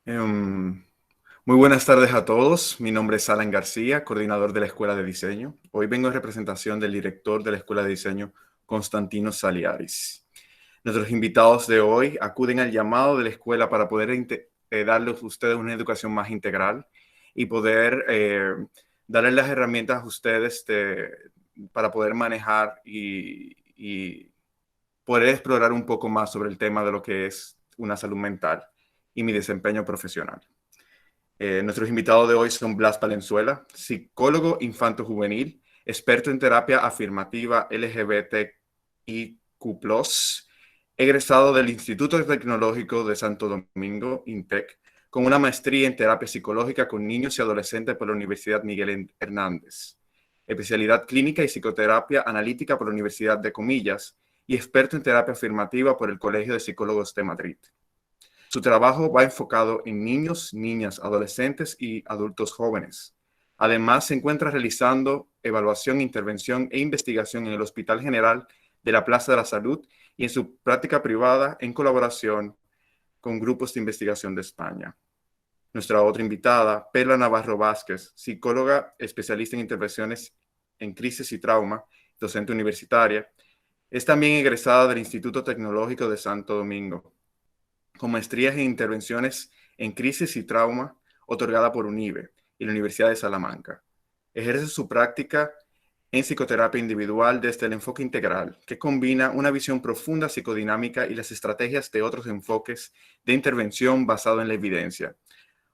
Em, Muy buenas tardes a todos. Mi nombre es Alan García, coordinador de la Escuela de Diseño. Hoy vengo en representación del director de la Escuela de Diseño, Constantino Saliaris. Nuestros invitados de hoy acuden al llamado de la escuela para poder darles a ustedes una educación más integral y poder darles las herramientas a ustedes para poder manejar y poder explorar un poco más sobre el tema de lo que es una salud mental y mi desempeño profesional. Nuestros invitados de hoy son Blas Valenzuela, psicólogo infanto-juvenil, experto en terapia afirmativa LGBTIQ+, egresado del Instituto Tecnológico de Santo Domingo, INTEC, con una maestría en terapia psicológica con niños y adolescentes por la Universidad Miguel Hernández, especialidad clínica y psicoterapia analítica por la Universidad de Comillas y experto en terapia afirmativa por el Colegio de Psicólogos de Madrid. Su trabajo va enfocado en niños, niñas, adolescentes y adultos jóvenes. Además, se encuentra realizando evaluación, intervención e investigación en el Hospital General de la Plaza de la Salud y en su práctica privada en colaboración con grupos de investigación de España. Nuestra otra invitada, Perla Navarro Vázquez, psicóloga especialista en intervenciones en crisis y trauma, docente universitaria, es también egresada del Instituto Tecnológico de Santo Domingo, con maestrías en intervenciones en crisis y trauma, otorgada por UNIBE y la Universidad de Salamanca. Ejerce su práctica en psicoterapia individual desde el enfoque integral, que combina una visión profunda psicodinámica y las estrategias de otros enfoques de intervención basado en la evidencia.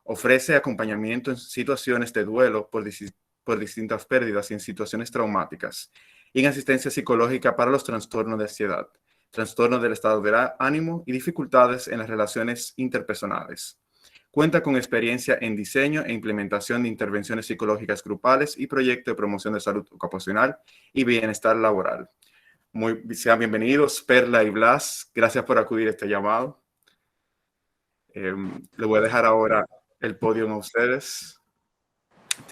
Ofrece acompañamiento en situaciones de duelo por distintas pérdidas y en situaciones traumáticas, y en asistencia psicológica para los trastornos de ansiedad, trastornos del estado de ánimo y dificultades en las relaciones interpersonales. Cuenta con experiencia en diseño e implementación de intervenciones psicológicas grupales y proyectos de promoción de salud ocupacional y bienestar laboral. Sean bienvenidos, Perla y Blas. Gracias por acudir a este llamado. Le voy a dejar ahora el podio a ustedes.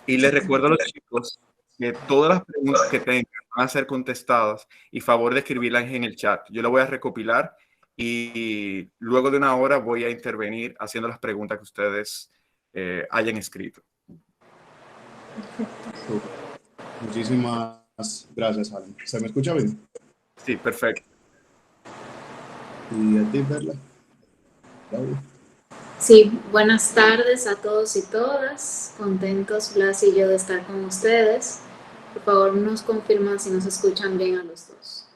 Y les recuerdo a los chicos que todas las preguntas que tengan van a ser contestadas y favor de escribirlas en el chat. Yo lo voy a recopilar y luego de una hora voy a intervenir haciendo las preguntas que ustedes hayan escrito. Súper. Muchísimas gracias, Alan. ¿Se me escucha bien? Sí, perfecto. ¿Y a ti, Perla? Claudia. Sí, buenas tardes a todos y todas. Contentos, Blas y yo, de estar con ustedes. Por favor, nos confirman si nos escuchan bien a los dos.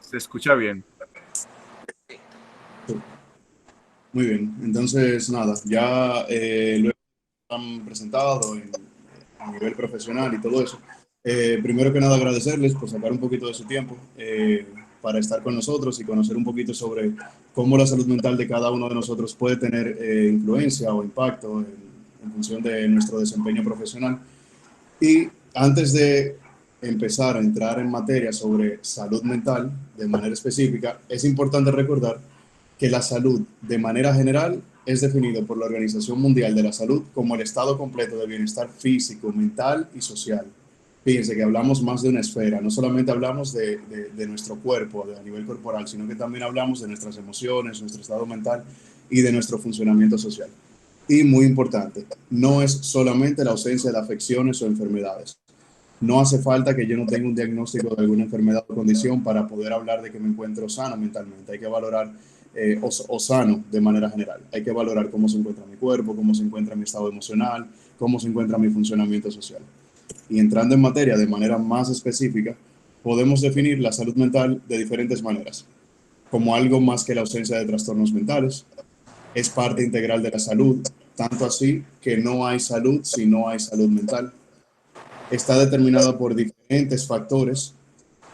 Se escucha bien. Muy bien. Entonces, nada, ya lo han presentado a nivel profesional y todo eso. Primero que nada, agradecerles por sacar un poquito de su tiempo para estar con nosotros y conocer un poquito sobre cómo la salud mental de cada uno de nosotros puede tener influencia o impacto en función de nuestro desempeño profesional. Y antes de empezar a entrar en materia sobre salud mental de manera específica, es importante recordar que la salud de manera general es definido por la Organización Mundial de la Salud como el estado completo de bienestar físico, mental y social. Fíjense que hablamos más de una esfera, no solamente hablamos de nuestro cuerpo, a nivel corporal, sino que también hablamos de nuestras emociones, nuestro estado mental y de nuestro funcionamiento social. Y muy importante, no es solamente la ausencia de afecciones o enfermedades. No hace falta que yo no tenga un diagnóstico de alguna enfermedad o condición para poder hablar de que me encuentro sano mentalmente. Hay que valorar o sano de manera general. Hay que valorar cómo se encuentra mi cuerpo, cómo se encuentra mi estado emocional, cómo se encuentra mi funcionamiento social. Y entrando en materia de manera más específica, podemos definir la salud mental de diferentes maneras, como algo más que la ausencia de trastornos mentales, es parte integral de la salud, tanto así que no hay salud si no hay salud mental. Está determinada por diferentes factores,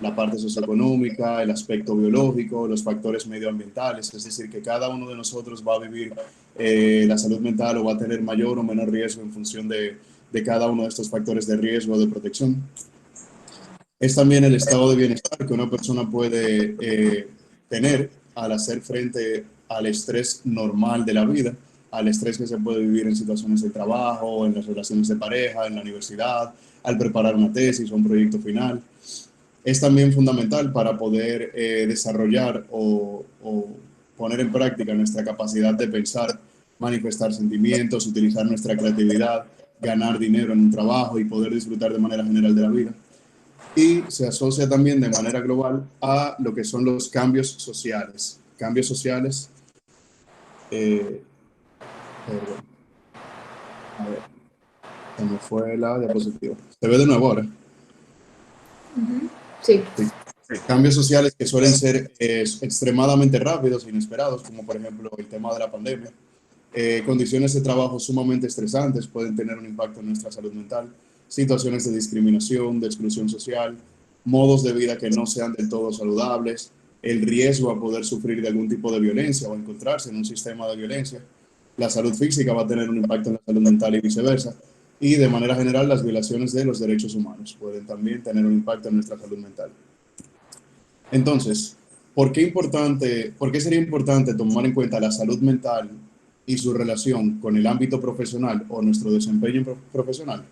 la parte socioeconómica, el aspecto biológico, los factores medioambientales, es decir, que cada uno de nosotros va a vivir la salud mental o va a tener mayor o menor riesgo en función de cada uno de estos factores de riesgo o de protección. Es también el estado de bienestar que una persona puede tener al hacer frente al estrés normal de la vida, al estrés que se puede vivir en situaciones de trabajo, en las relaciones de pareja, en la universidad, al preparar una tesis o un proyecto final. es también fundamental para poder desarrollar o poner en práctica nuestra capacidad de pensar, manifestar sentimientos, utilizar nuestra creatividad, ganar dinero en un trabajo y poder disfrutar de manera general de la vida. Y se asocia también de manera global a lo que son los cambios sociales. Cambios sociales, perdón, a ver, se me fue la diapositiva. Se ve de nuevo ahora. Sí. Sí. Cambios sociales que suelen ser extremadamente rápidos e inesperados, como por ejemplo el tema de la pandemia. Condiciones de trabajo sumamente estresantes pueden tener un impacto en nuestra salud mental, situaciones de discriminación, de exclusión social, modos de vida que no sean del todo saludables, el riesgo a poder sufrir de algún tipo de violencia o encontrarse en un sistema de violencia. La salud física va a tener un impacto en la salud mental y viceversa. Y de manera general, las violaciones de los derechos humanos pueden también tener un impacto en nuestra salud mental. Entonces, por qué sería importante tomar en cuenta la salud mental y su relación con el ámbito profesional o nuestro desempeño profesional?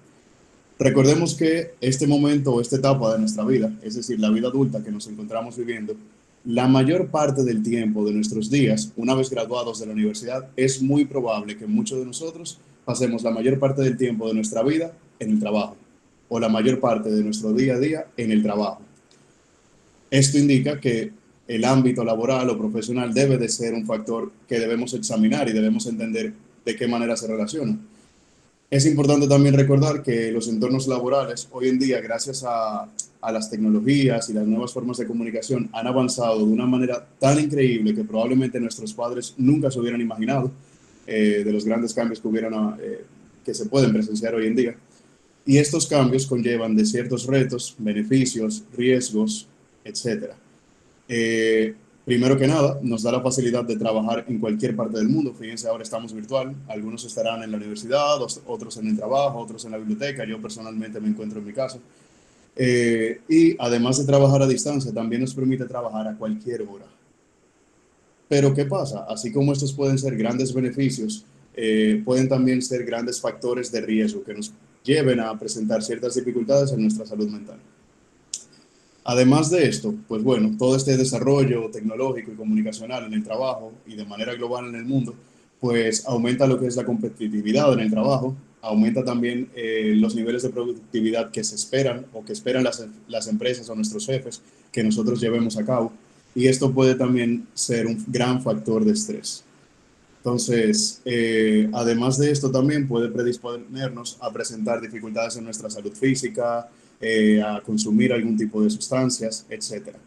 Recordemos que este momento o esta etapa de nuestra vida, es decir, la vida adulta que nos encontramos viviendo, la mayor parte del tiempo de nuestros días, una vez graduados de la universidad, es muy probable que muchos de nosotros pasemos la mayor parte del tiempo de nuestra vida en el trabajo o la mayor parte de nuestro día a día en el trabajo. Esto indica que el ámbito laboral o profesional debe de ser un factor que debemos examinar y debemos entender de qué manera se relaciona. Es importante también recordar que los entornos laborales hoy en día, gracias a las tecnologías y las nuevas formas de comunicación, han avanzado de una manera tan increíble que probablemente nuestros padres nunca se hubieran imaginado de los grandes cambios que se pueden presenciar hoy en día. Y estos cambios conllevan de ciertos retos, beneficios, riesgos, etcétera. Primero que nada, nos da la facilidad de trabajar en cualquier parte del mundo. Fíjense, ahora estamos virtual. Algunos estarán en la universidad, otros en el trabajo, otros en la biblioteca. Yo personalmente me encuentro en mi casa. Y además de trabajar a distancia, también nos permite trabajar a cualquier hora. Pero ¿qué pasa? Así como estos pueden ser grandes beneficios, pueden también ser grandes factores de riesgo que nos lleven a presentar ciertas dificultades en nuestra salud mental. Además de esto, pues bueno, todo este desarrollo tecnológico y comunicacional en el trabajo y de manera global en el mundo, pues aumenta lo que es la competitividad en el trabajo, aumenta también los niveles de productividad que se esperan o que esperan las empresas o nuestros jefes que nosotros llevemos a cabo. Y esto puede también ser un gran factor de estrés. Entonces, además de esto también puede predisponernos a presentar dificultades en nuestra salud física, a consumir algún tipo de sustancias, etcétera.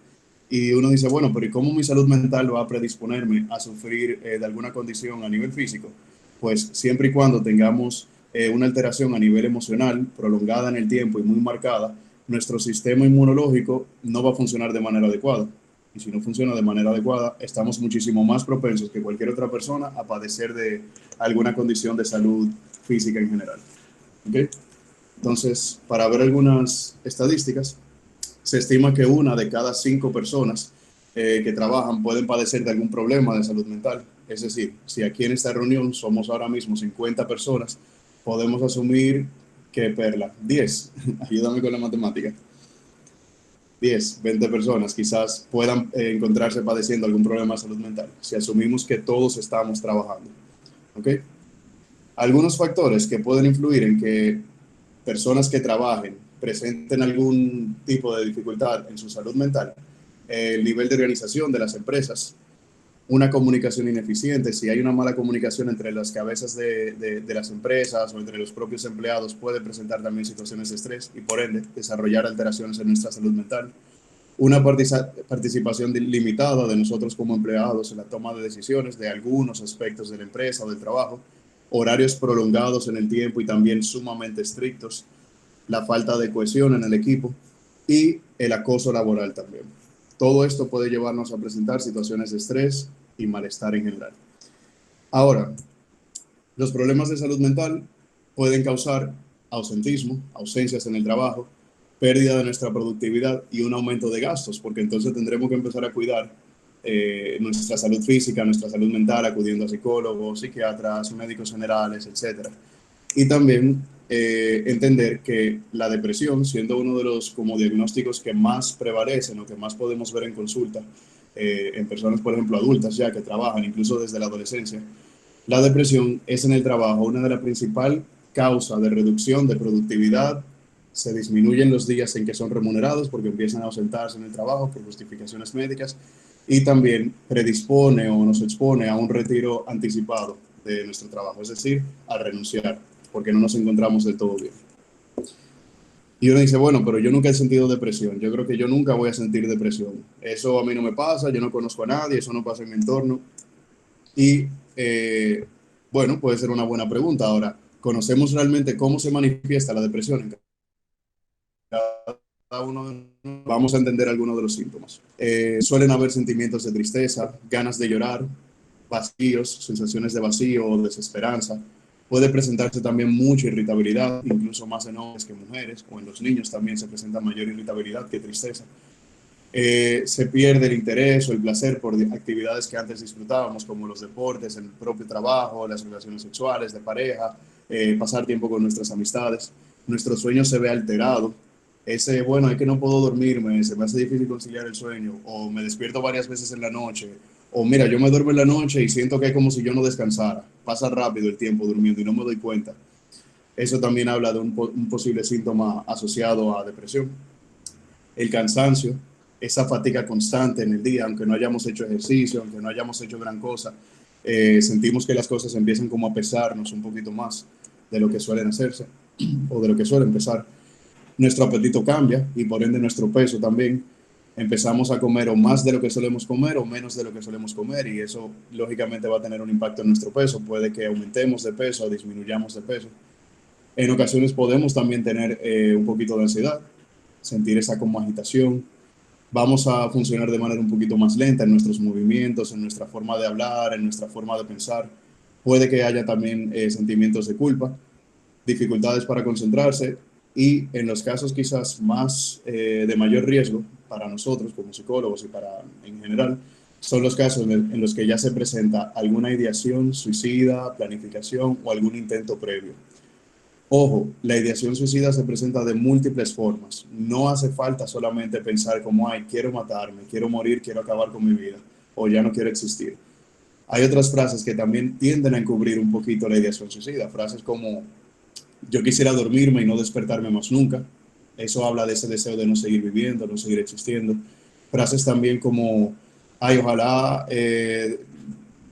Y uno dice, bueno, pero ¿y cómo mi salud mental va a predisponerme a sufrir de alguna condición a nivel físico? Pues siempre y cuando tengamos una alteración a nivel emocional prolongada en el tiempo y muy marcada, nuestro sistema inmunológico no va a funcionar de manera adecuada. Y si no funciona de manera adecuada, estamos muchísimo más propensos que cualquier otra persona a padecer de alguna condición de salud física en general. ¿Okay? Entonces, para ver algunas estadísticas, se estima que 1 de cada 5 personas que trabajan pueden padecer de algún problema de salud mental. Es decir, si aquí en esta reunión somos ahora mismo 50 personas, podemos asumir que, Perla, 10, ayúdame con la matemática, 10, 20 personas quizás puedan encontrarse padeciendo algún problema de salud mental, si asumimos que todos estamos trabajando. ¿Ok? Algunos factores que pueden influir en que personas que trabajen presenten algún tipo de dificultad en su salud mental, el nivel de organización de las empresas, una comunicación ineficiente, si hay una mala comunicación entre las cabezas de las empresas o entre los propios empleados, puede presentar también situaciones de estrés y por ende desarrollar alteraciones en nuestra salud mental. Una participación limitada de nosotros como empleados en la toma de decisiones de algunos aspectos de la empresa o del trabajo, horarios prolongados en el tiempo y también sumamente estrictos, la falta de cohesión en el equipo y el acoso laboral también. Todo esto puede llevarnos a presentar situaciones de estrés y malestar en general. Ahora, los problemas de salud mental pueden causar ausentismo, ausencias en el trabajo, pérdida de nuestra productividad y un aumento de gastos, porque entonces tendremos que empezar a cuidar nuestra salud física, nuestra salud mental, acudiendo a psicólogos, psiquiatras, médicos generales, etc. Y también entender que la depresión, siendo uno de los como diagnósticos que más prevalecen o que más podemos ver en consulta, en personas, por ejemplo, adultas ya que trabajan, incluso desde la adolescencia, la depresión es en el trabajo una de las principales causas de reducción de productividad. Se disminuyen los días en que son remunerados porque empiezan a ausentarse en el trabajo por justificaciones médicas y también predispone o nos expone a un retiro anticipado de nuestro trabajo, es decir, a renunciar porque no nos encontramos del todo bien. Y uno dice, bueno, pero yo nunca he sentido depresión, yo creo que yo nunca voy a sentir depresión, eso a mí no me pasa, yo no conozco a nadie, eso no pasa en mi entorno. Y bueno, puede ser una buena pregunta. Ahora, ¿conocemos realmente cómo se manifiesta la depresión en cada uno de nosotros? Vamos a entender algunos de los síntomas. Suelen haber sentimientos de tristeza, ganas de llorar, vacíos, sensaciones de vacío o desesperanza. Puede presentarse también mucha irritabilidad, incluso más en hombres que en mujeres, o en los niños también se presenta mayor irritabilidad que tristeza. Se pierde el interés o el placer por actividades que antes disfrutábamos, como los deportes, el propio trabajo, las relaciones sexuales, de pareja, pasar tiempo con nuestras amistades. Nuestro sueño se ve alterado. Bueno, es que no puedo dormirme, se me hace difícil conciliar el sueño, o me despierto varias veces en la noche, o mira, yo me duermo en la noche y siento que es como si yo no descansara. Pasa rápido el tiempo durmiendo y no me doy cuenta. Eso también habla de un posible síntoma asociado a depresión. El cansancio, esa fatiga constante en el día, aunque no hayamos hecho ejercicio, aunque no hayamos hecho gran cosa, sentimos que las cosas empiezan como a pesarnos un poquito más de lo que suelen hacerse o de lo que suelen pesar. Nuestro apetito cambia y por ende nuestro peso también. Empezamos a comer o más de lo que solemos comer o menos de lo que solemos comer y eso lógicamente va a tener un impacto en nuestro peso. Puede que aumentemos de peso o disminuyamos de peso. En ocasiones podemos también tener un poquito de ansiedad, sentir esa como agitación. Vamos a funcionar de manera un poquito más lenta en nuestros movimientos, en nuestra forma de hablar, en nuestra forma de pensar. Puede que haya también sentimientos de culpa, dificultades para concentrarse y en los casos quizás más de mayor riesgo para nosotros como psicólogos y para en general, son los casos en los que ya se presenta alguna ideación suicida, planificación o algún intento previo. Ojo, la ideación suicida se presenta de múltiples formas. No hace falta solamente pensar como, ay, quiero matarme, quiero morir, quiero acabar con mi vida, o ya no quiero existir. Hay otras frases que también tienden a encubrir un poquito la ideación suicida. Frases como, yo quisiera dormirme y no despertarme más nunca. Eso habla de ese deseo de no seguir viviendo, no seguir existiendo. Frases también como, ay, ojalá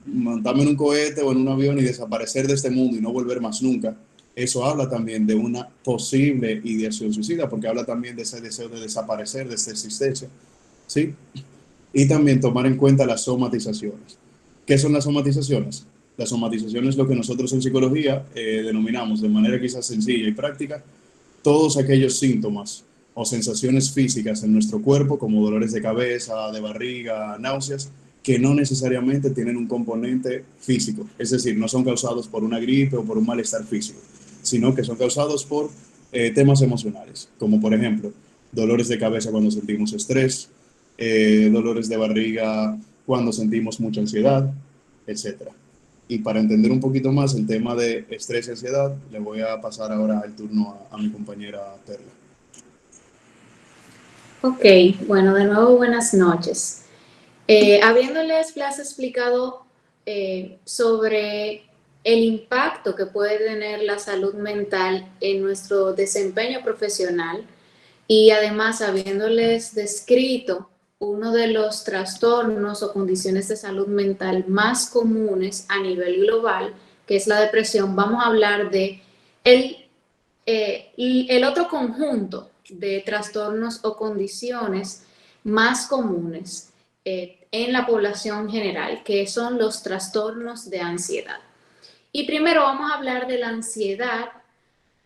montarme en un cohete o en un avión y desaparecer de este mundo y no volver más nunca. Eso habla también de una posible ideación suicida, porque habla también de ese deseo de desaparecer de esta existencia, ¿sí? Y también tomar en cuenta las somatizaciones. ¿Qué son las somatizaciones? Las somatizaciones es lo que nosotros en psicología denominamos de manera quizás sencilla y práctica todos aquellos síntomas o sensaciones físicas en nuestro cuerpo, como dolores de cabeza, de barriga, náuseas, que no necesariamente tienen un componente físico, es decir, no son causados por una gripe o por un malestar físico, sino que son causados por temas emocionales, como por ejemplo dolores de cabeza cuando sentimos estrés, dolores de barriga cuando sentimos mucha ansiedad, etcétera. Y para entender un poquito más el tema de estrés y ansiedad, le voy a pasar ahora el turno a mi compañera Perla. Ok, bueno, de nuevo buenas noches. Habiéndoles Blas explicado sobre el impacto que puede tener la salud mental en nuestro desempeño profesional y además habiéndoles descrito uno de los trastornos o condiciones de salud mental más comunes a nivel global, que es la depresión, vamos a hablar de el otro conjunto de trastornos o condiciones más comunes en la población general, que son los trastornos de ansiedad. Y primero vamos a hablar de la ansiedad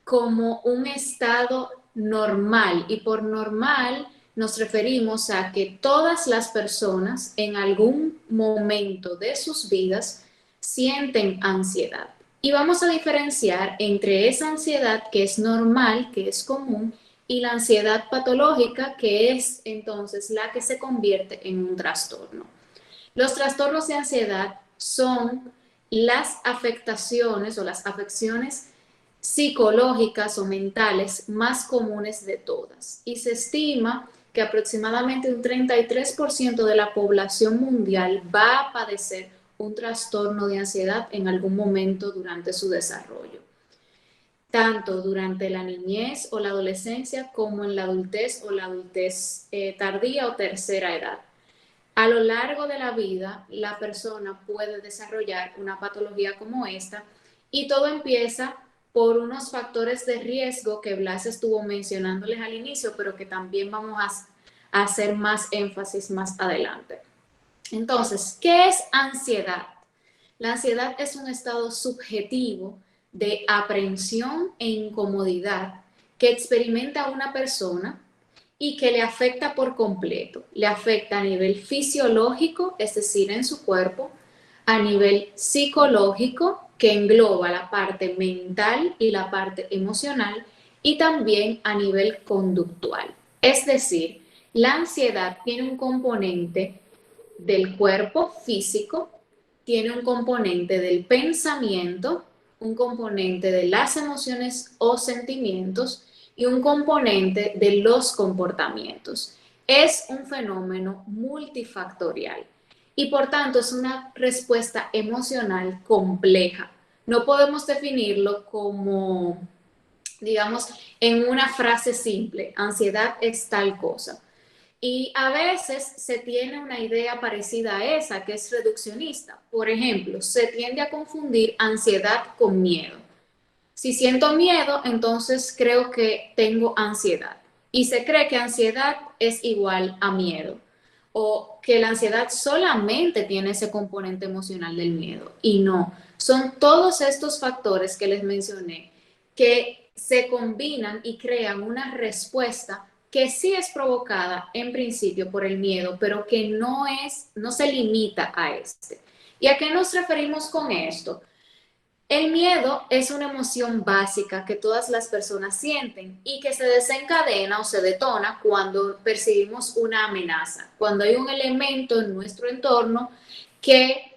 como un estado normal, y por normal nos referimos a que todas las personas en algún momento de sus vidas sienten ansiedad. Y vamos a diferenciar entre esa ansiedad que es normal, que es común, y la ansiedad patológica, que es entonces la que se convierte en un trastorno. Los trastornos de ansiedad son las afectaciones o las afecciones psicológicas o mentales más comunes de todas. Y se estima que aproximadamente un 33% de la población mundial va a padecer un trastorno de ansiedad en algún momento durante su desarrollo, tanto durante la niñez o la adolescencia como en la adultez o la adultez tardía o tercera edad. A lo largo de la vida, la persona puede desarrollar una patología como esta y todo empieza por unos factores de riesgo que Blas estuvo mencionándoles al inicio, pero que también vamos a hacer más énfasis más adelante. Entonces, ¿qué es ansiedad? La ansiedad es un estado subjetivo de aprehensión e incomodidad que experimenta una persona y que le afecta por completo. Le afecta a nivel fisiológico, es decir, en su cuerpo, a nivel psicológico, que engloba la parte mental y la parte emocional, y también a nivel conductual. Es decir, la ansiedad tiene un componente del cuerpo físico, tiene un componente del pensamiento, un componente de las emociones o sentimientos y un componente de los comportamientos. Es un fenómeno multifactorial y por tanto es una respuesta emocional compleja. No podemos definirlo como, digamos, en una frase simple, ansiedad es tal cosa. Y a veces se tiene una idea parecida a esa, que es reduccionista. Por ejemplo, se tiende a confundir ansiedad con miedo. Si siento miedo, entonces creo que tengo ansiedad. Y se cree que ansiedad es igual a miedo. O que la ansiedad solamente tiene ese componente emocional del miedo. Y no, son todos estos factores que les mencioné que se combinan y crean una respuesta que sí es provocada en principio por el miedo, pero que no se limita a este. ¿Y a qué nos referimos con esto? El miedo es una emoción básica que todas las personas sienten y que se desencadena o se detona cuando percibimos una amenaza, cuando hay un elemento en nuestro entorno que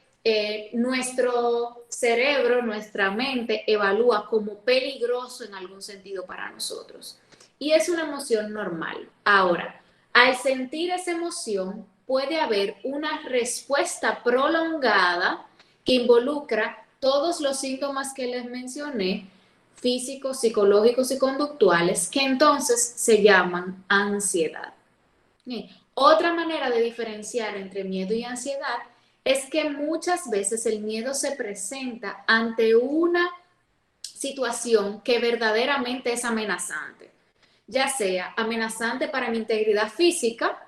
nuestro cerebro, nuestra mente evalúa como peligroso en algún sentido para nosotros. Y es una emoción normal. Ahora, al sentir esa emoción puede haber una respuesta prolongada que involucra todos los síntomas que les mencioné, físicos, psicológicos y conductuales, que entonces se llaman ansiedad. Bien. Otra manera de diferenciar entre miedo y ansiedad es que muchas veces el miedo se presenta ante una situación que verdaderamente es amenazante, ya sea amenazante para mi integridad física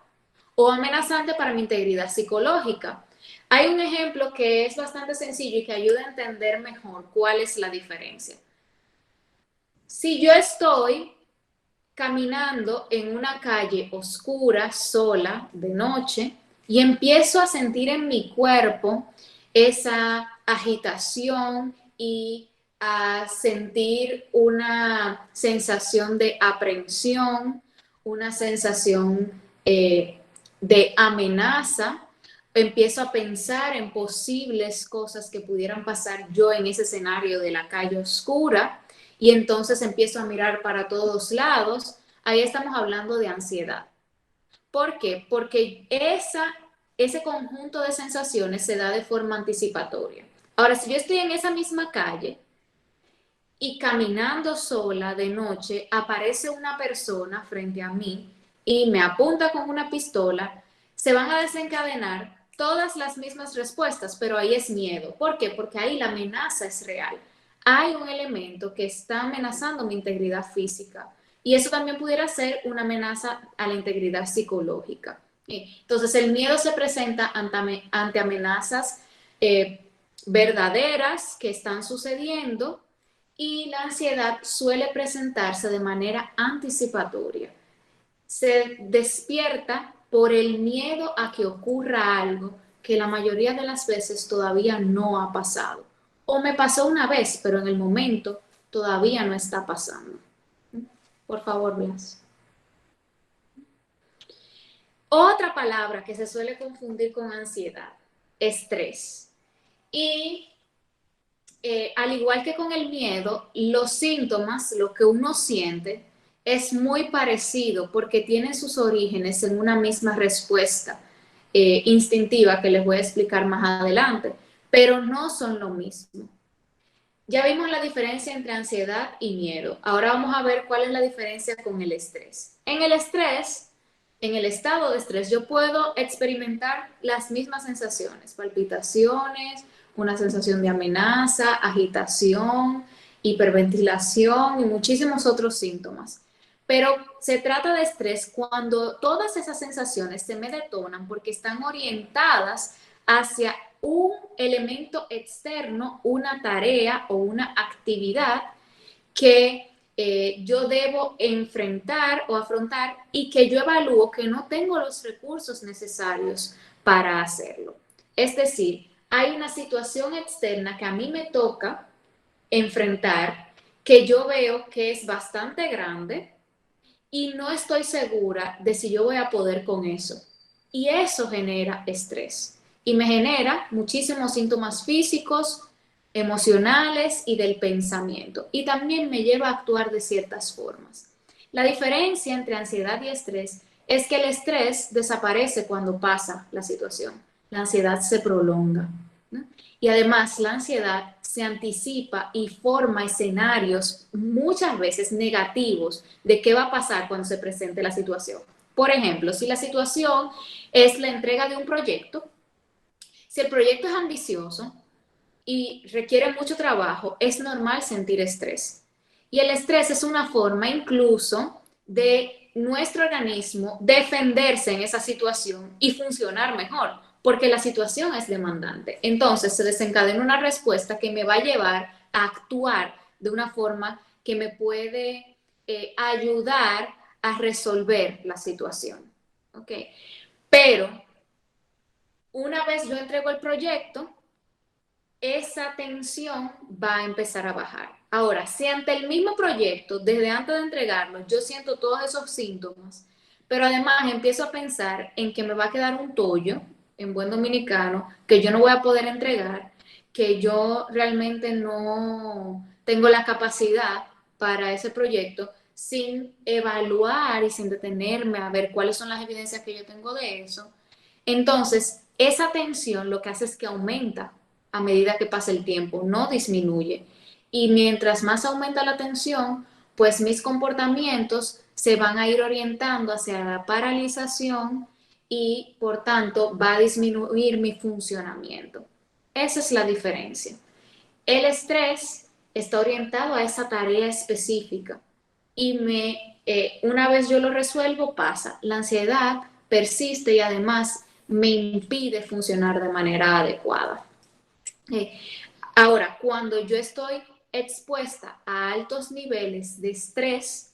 o amenazante para mi integridad psicológica. Hay un ejemplo que es bastante sencillo y que ayuda a entender mejor cuál es la diferencia. Si yo estoy caminando en una calle oscura, sola, de noche, y empiezo a sentir en mi cuerpo esa agitación y a sentir una sensación de aprensión, una sensación de amenaza, empiezo a pensar en posibles cosas que pudieran pasar yo en ese escenario de la calle oscura y entonces empiezo a mirar para todos lados, ahí estamos hablando de ansiedad. ¿Por qué? Porque ese conjunto de sensaciones se da de forma anticipatoria. Ahora, si yo estoy en esa misma calle y caminando sola de noche, aparece una persona frente a mí y me apunta con una pistola, se van a desencadenar todas las mismas respuestas, pero ahí es miedo. ¿Por qué? Porque ahí la amenaza es real. Hay un elemento que está amenazando mi integridad física y eso también pudiera ser una amenaza a la integridad psicológica. Entonces, el miedo se presenta ante amenazas verdaderas que están sucediendo y la ansiedad suele presentarse de manera anticipatoria. Se despierta por el miedo a que ocurra algo que la mayoría de las veces todavía no ha pasado. O me pasó una vez, pero en el momento todavía no está pasando. Por favor, Blas. Otra palabra que se suele confundir con ansiedad, estrés. Y al igual que con el miedo, los síntomas, lo que uno siente, es muy parecido porque tienen sus orígenes en una misma respuesta instintiva que les voy a explicar más adelante, pero no son lo mismo. Ya vimos la diferencia entre ansiedad y miedo. Ahora vamos a ver cuál es la diferencia con el estrés. En el estrés, en el estado de estrés, yo puedo experimentar las mismas sensaciones, palpitaciones, una sensación de amenaza, agitación, hiperventilación y muchísimos otros síntomas. Pero se trata de estrés cuando todas esas sensaciones se me detonan porque están orientadas hacia un elemento externo, una tarea o una actividad que yo debo enfrentar o afrontar y que yo evalúo que no tengo los recursos necesarios para hacerlo. Es decir, hay una situación externa que a mí me toca enfrentar, que yo veo que es bastante grande y no estoy segura de si yo voy a poder con eso. Y eso genera estrés y me genera muchísimos síntomas físicos, emocionales y del pensamiento. Y también me lleva a actuar de ciertas formas. La diferencia entre ansiedad y estrés es que el estrés desaparece cuando pasa la situación. La ansiedad se prolonga, ¿no? Y además la ansiedad se anticipa y forma escenarios muchas veces negativos de qué va a pasar cuando se presente la situación. Por ejemplo, si la situación es la entrega de un proyecto, si el proyecto es ambicioso y requiere mucho trabajo, es normal sentir estrés. Y el estrés es una forma incluso de nuestro organismo defenderse en esa situación y funcionar mejor, porque la situación es demandante. Entonces se desencadena una respuesta que me va a llevar a actuar de una forma que me puede ayudar a resolver la situación. ¿Ok? Pero una vez yo entrego el proyecto, esa tensión va a empezar a bajar. Ahora, si ante el mismo proyecto, desde antes de entregarlo, yo siento todos esos síntomas, pero además empiezo a pensar en que me va a quedar un tollo, en buen dominicano, que yo no voy a poder entregar, que yo realmente no tengo la capacidad para ese proyecto, sin evaluar y sin detenerme a ver cuáles son las evidencias que yo tengo de eso. Entonces, esa tensión lo que hace es que aumenta a medida que pasa el tiempo, no disminuye. Y mientras más aumenta la tensión, pues mis comportamientos se van a ir orientando hacia la paralización y por tanto va a disminuir mi funcionamiento. Esa es la diferencia. El estrés está orientado a esa tarea específica y una vez yo lo resuelvo, pasa. La ansiedad persiste y además me impide funcionar de manera adecuada. Ahora, cuando yo estoy expuesta a altos niveles de estrés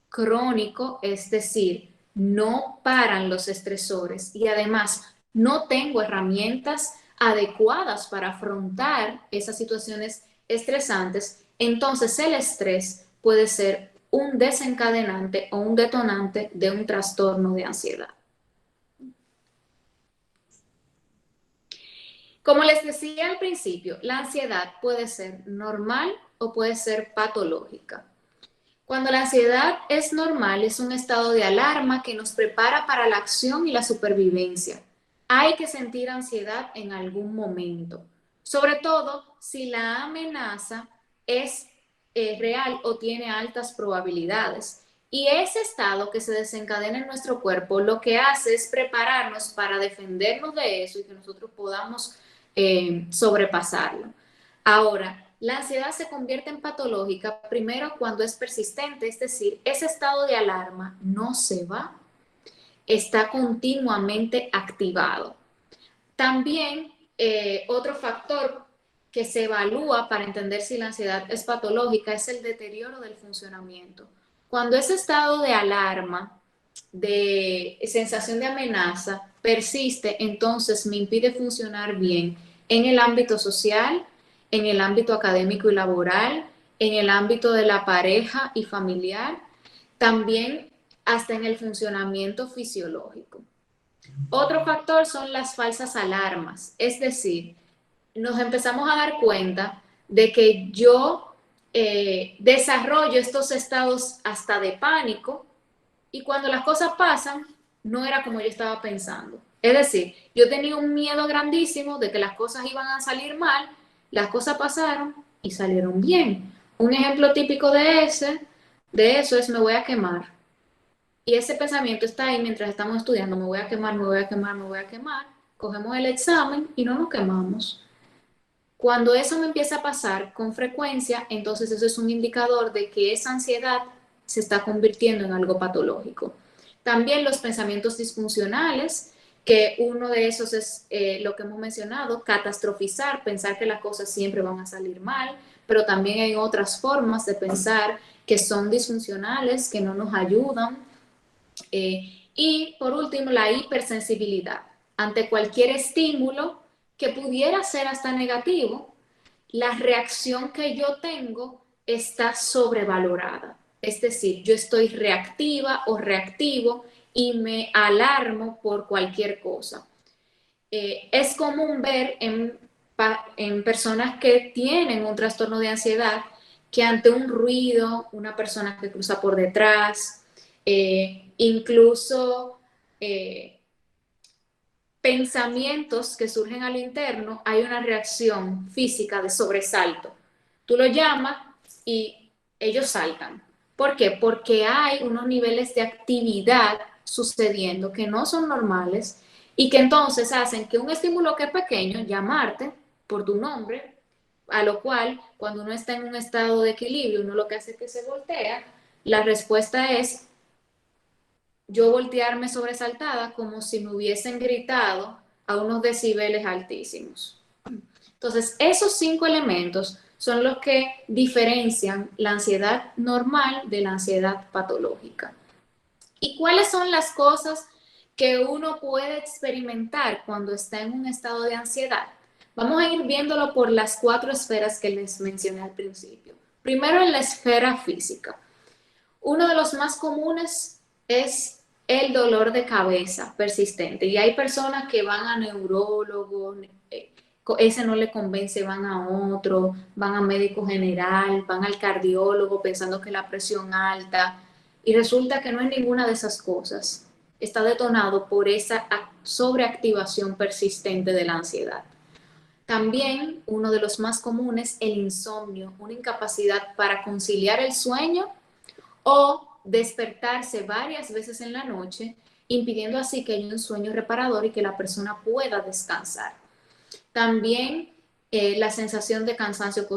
crónico, es decir, no paran los estresores y además no tengo herramientas adecuadas para afrontar esas situaciones estresantes, entonces el estrés puede ser un desencadenante o un detonante de un trastorno de ansiedad. Como les decía al principio, la ansiedad puede ser normal o puede ser patológica. Cuando la ansiedad es normal, es un estado de alarma que nos prepara para la acción y la supervivencia. Hay que sentir ansiedad en algún momento, sobre todo si la amenaza es real o tiene altas probabilidades. Y ese estado que se desencadena en nuestro cuerpo lo que hace es prepararnos para defendernos de eso y que nosotros podamos sobrepasarlo. Ahora, la ansiedad se convierte en patológica primero cuando es persistente, es decir, ese estado de alarma no se va, está continuamente activado. También otro factor que se evalúa para entender si la ansiedad es patológica es el deterioro del funcionamiento. Cuando ese estado de alarma, de sensación de amenaza persiste, entonces me impide funcionar bien en el ámbito social, en el ámbito académico y laboral, en el ámbito de la pareja y familiar, también hasta en el funcionamiento fisiológico. Otro factor son las falsas alarmas, es decir, nos empezamos a dar cuenta de que yo desarrollo estos estados hasta de pánico y cuando las cosas pasan, no era como yo estaba pensando. Es decir, yo tenía un miedo grandísimo de que las cosas iban a salir mal, las cosas pasaron y salieron bien. Un ejemplo típico de eso es me voy a quemar. Y ese pensamiento está ahí mientras estamos estudiando, me voy a quemar, me voy a quemar, me voy a quemar. Cogemos el examen y no nos quemamos. Cuando eso me empieza a pasar con frecuencia, entonces eso es un indicador de que esa ansiedad se está convirtiendo en algo patológico. También los pensamientos disfuncionales, que uno de esos es lo que hemos mencionado, catastrofizar, pensar que las cosas siempre van a salir mal, pero también hay otras formas de pensar que son disfuncionales, que no nos ayudan. Y por último, la hipersensibilidad. Ante cualquier estímulo que pudiera ser hasta negativo, la reacción que yo tengo está sobrevalorada. Es decir, yo estoy reactiva o reactivo y me alarmo por cualquier cosa. Es común ver en personas que tienen un trastorno de ansiedad que ante un ruido, una persona que cruza por detrás, incluso pensamientos que surgen al interno, hay una reacción física de sobresalto. Tú lo llamas y ellos saltan. ¿Por qué? Porque hay unos niveles de actividad sucediendo que no son normales y que entonces hacen que un estímulo que es pequeño, llamarte por tu nombre, a lo cual cuando uno está en un estado de equilibrio, uno lo que hace es que se voltea, la respuesta es yo voltearme sobresaltada como si me hubiesen gritado a unos decibeles altísimos. Entonces, esos 5 elementos son los que diferencian la ansiedad normal de la ansiedad patológica. ¿Y cuáles son las cosas que uno puede experimentar cuando está en un estado de ansiedad? Vamos a ir viéndolo por las 4 esferas que les mencioné al principio. Primero, en la esfera física. Uno de los más comunes es el dolor de cabeza persistente. Y hay personas que van a neurólogo, ese no le convence, van a otro, van a médico general, van al cardiólogo pensando que la presión alta. Y resulta que no es ninguna de esas cosas. Está detonado por esa sobreactivación persistente de la ansiedad. También uno de los más comunes, el insomnio, una incapacidad para conciliar el sueño o despertarse varias veces en la noche, impidiendo así que haya un sueño reparador y que la persona pueda descansar. También la sensación de cansancio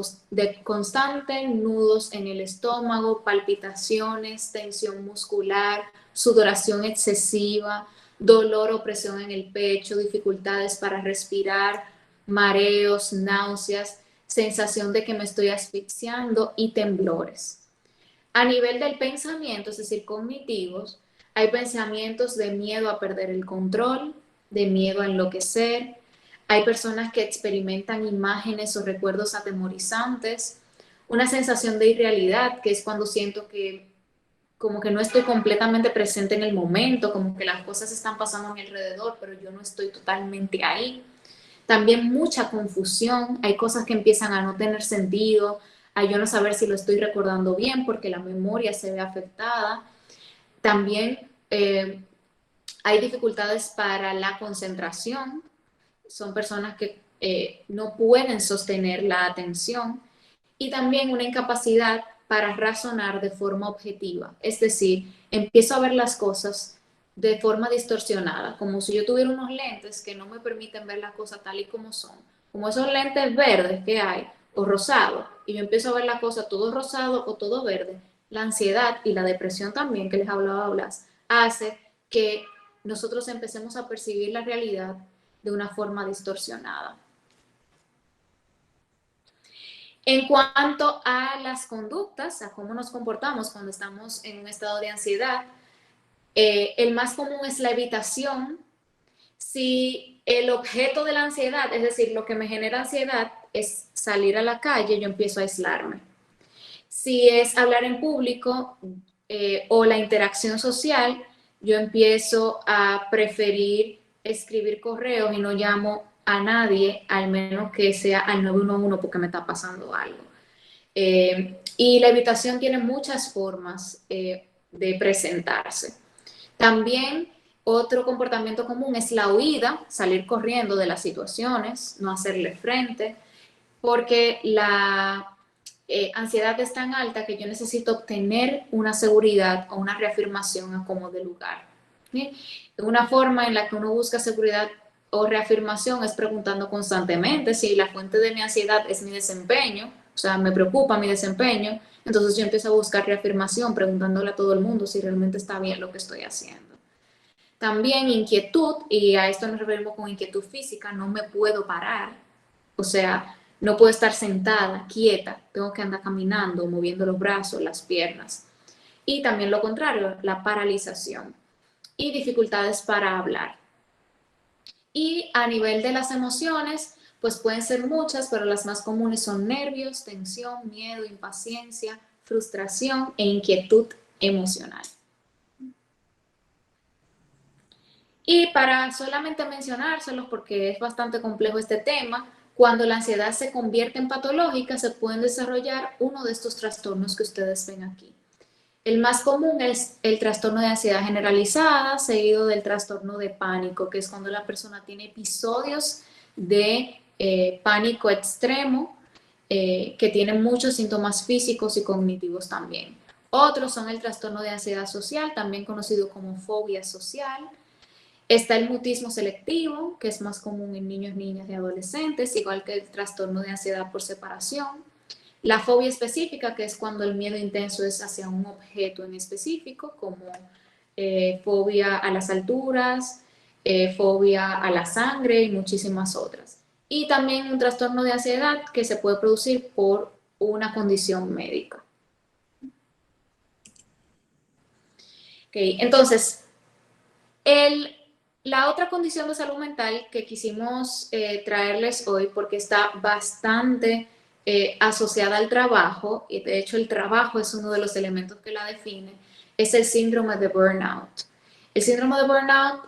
constante, nudos en el estómago, palpitaciones, tensión muscular, sudoración excesiva, dolor o presión en el pecho, dificultades para respirar, mareos, náuseas, sensación de que me estoy asfixiando y temblores. A nivel del pensamiento, es decir, cognitivos, hay pensamientos de miedo a perder el control, de miedo a enloquecer. Hay personas que experimentan imágenes o recuerdos atemorizantes, una sensación de irrealidad, que es cuando siento que como que no estoy completamente presente en el momento, como que las cosas están pasando a mi alrededor, pero yo no estoy totalmente ahí. También mucha confusión, hay cosas que empiezan a no tener sentido, a yo no saber si lo estoy recordando bien porque la memoria se ve afectada. También hay dificultades para la concentración, son personas que no pueden sostener la atención y también una incapacidad para razonar de forma objetiva, es decir, empiezo a ver las cosas de forma distorsionada, como si yo tuviera unos lentes que no me permiten ver las cosas tal y como son, como esos lentes verdes que hay, o rosados, y yo empiezo a ver la cosa todo rosado o todo verde. La ansiedad y la depresión también, que les hablaba Blas, hace que nosotros empecemos a percibir la realidad de una forma distorsionada. En cuanto a las conductas, a cómo nos comportamos cuando estamos en un estado de ansiedad, el más común es la evitación. Si el objeto de la ansiedad, es decir, lo que me genera ansiedad es salir a la calle, yo empiezo a aislarme. Si es hablar en público o la interacción social, yo empiezo a preferir escribir correos y no llamo a nadie, al menos que sea al 911 porque me está pasando algo. Y la evitación tiene muchas formas de presentarse. También otro comportamiento común es la huida, salir corriendo de las situaciones, no hacerle frente, porque la ansiedad es tan alta que yo necesito obtener una seguridad o una reafirmación a como de lugar. ¿Sí? Una forma en la que uno busca seguridad o reafirmación es preguntando constantemente si la fuente de mi ansiedad es mi desempeño, o sea, me preocupa mi desempeño, entonces yo empiezo a buscar reafirmación preguntándole a todo el mundo si realmente está bien lo que estoy haciendo. También inquietud, y a esto nos referimos con inquietud física, no me puedo parar, o sea, no puedo estar sentada, quieta, tengo que andar caminando, moviendo los brazos, las piernas. Y también lo contrario, la paralización y dificultades para hablar. Y a nivel de las emociones, pues pueden ser muchas, pero las más comunes son nervios, tensión, miedo, impaciencia, frustración e inquietud emocional. Y para solamente mencionárselos, porque es bastante complejo este tema, cuando la ansiedad se convierte en patológica, se pueden desarrollar uno de estos trastornos que ustedes ven aquí. El más común es el trastorno de ansiedad generalizada, seguido del trastorno de pánico, que es cuando la persona tiene episodios de pánico extremo, que tienen muchos síntomas físicos y cognitivos también. Otros son el trastorno de ansiedad social, también conocido como fobia social. Está el mutismo selectivo, que es más común en niños, niñas y adolescentes, igual que el trastorno de ansiedad por separación. La fobia específica, que es cuando el miedo intenso es hacia un objeto en específico, como fobia a las alturas, fobia a la sangre y muchísimas otras. Y también un trastorno de ansiedad que se puede producir por una condición médica. Okay, entonces, la otra condición de salud mental que quisimos traerles hoy, porque está bastante asociada al trabajo, y de hecho el trabajo es uno de los elementos que la define, es el síndrome de burnout. El síndrome de burnout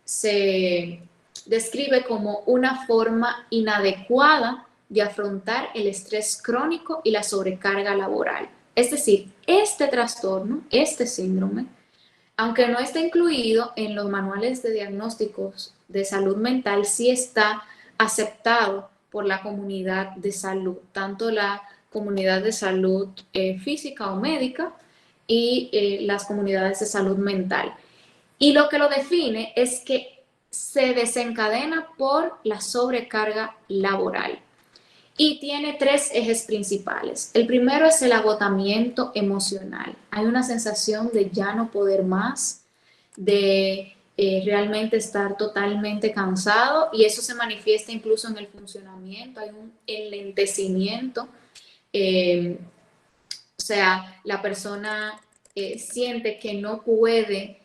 se describe como una forma inadecuada de afrontar el estrés crónico y la sobrecarga laboral. Es decir, este trastorno, este síndrome, aunque no está incluido en los manuales de diagnósticos de salud mental, sí está aceptado por la comunidad de salud, tanto la comunidad de salud física o médica y las comunidades de salud mental. Y lo que lo define es que se desencadena por la sobrecarga laboral. Y tiene tres ejes principales. El primero es el agotamiento emocional. Hay una sensación de ya no poder más, de realmente estar totalmente cansado, y eso se manifiesta incluso en el funcionamiento. Hay un enlentecimiento. O sea, la persona siente que no puede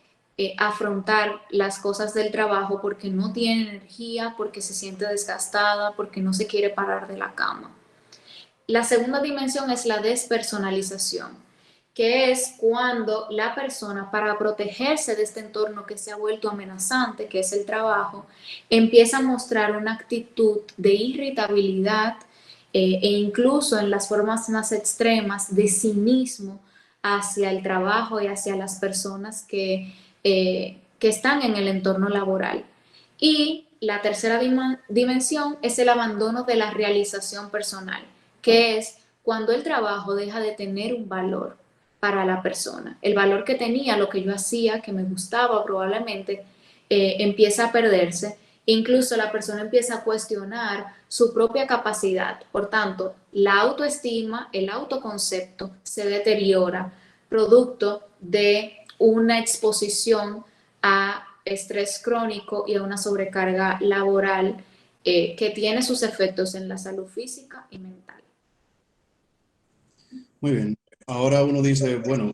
afrontar las cosas del trabajo porque no tiene energía, porque se siente desgastada, porque no se quiere parar de la cama. La segunda dimensión es la despersonalización, que es cuando la persona, para protegerse de este entorno que se ha vuelto amenazante, que es el trabajo, empieza a mostrar una actitud de irritabilidad e incluso en las formas más extremas de cinismo hacia el trabajo y hacia las personas que están en el entorno laboral. Y la tercera dimensión es el abandono de la realización personal, que es cuando el trabajo deja de tener un valor para la persona. El valor que tenía, lo que yo hacía, que me gustaba probablemente, empieza a perderse. Incluso la persona empieza a cuestionar su propia capacidad. Por tanto, la autoestima, el autoconcepto se deteriora producto de una exposición a estrés crónico y a una sobrecarga laboral que tiene sus efectos en la salud física y mental. Muy bien. Ahora uno dice, bueno,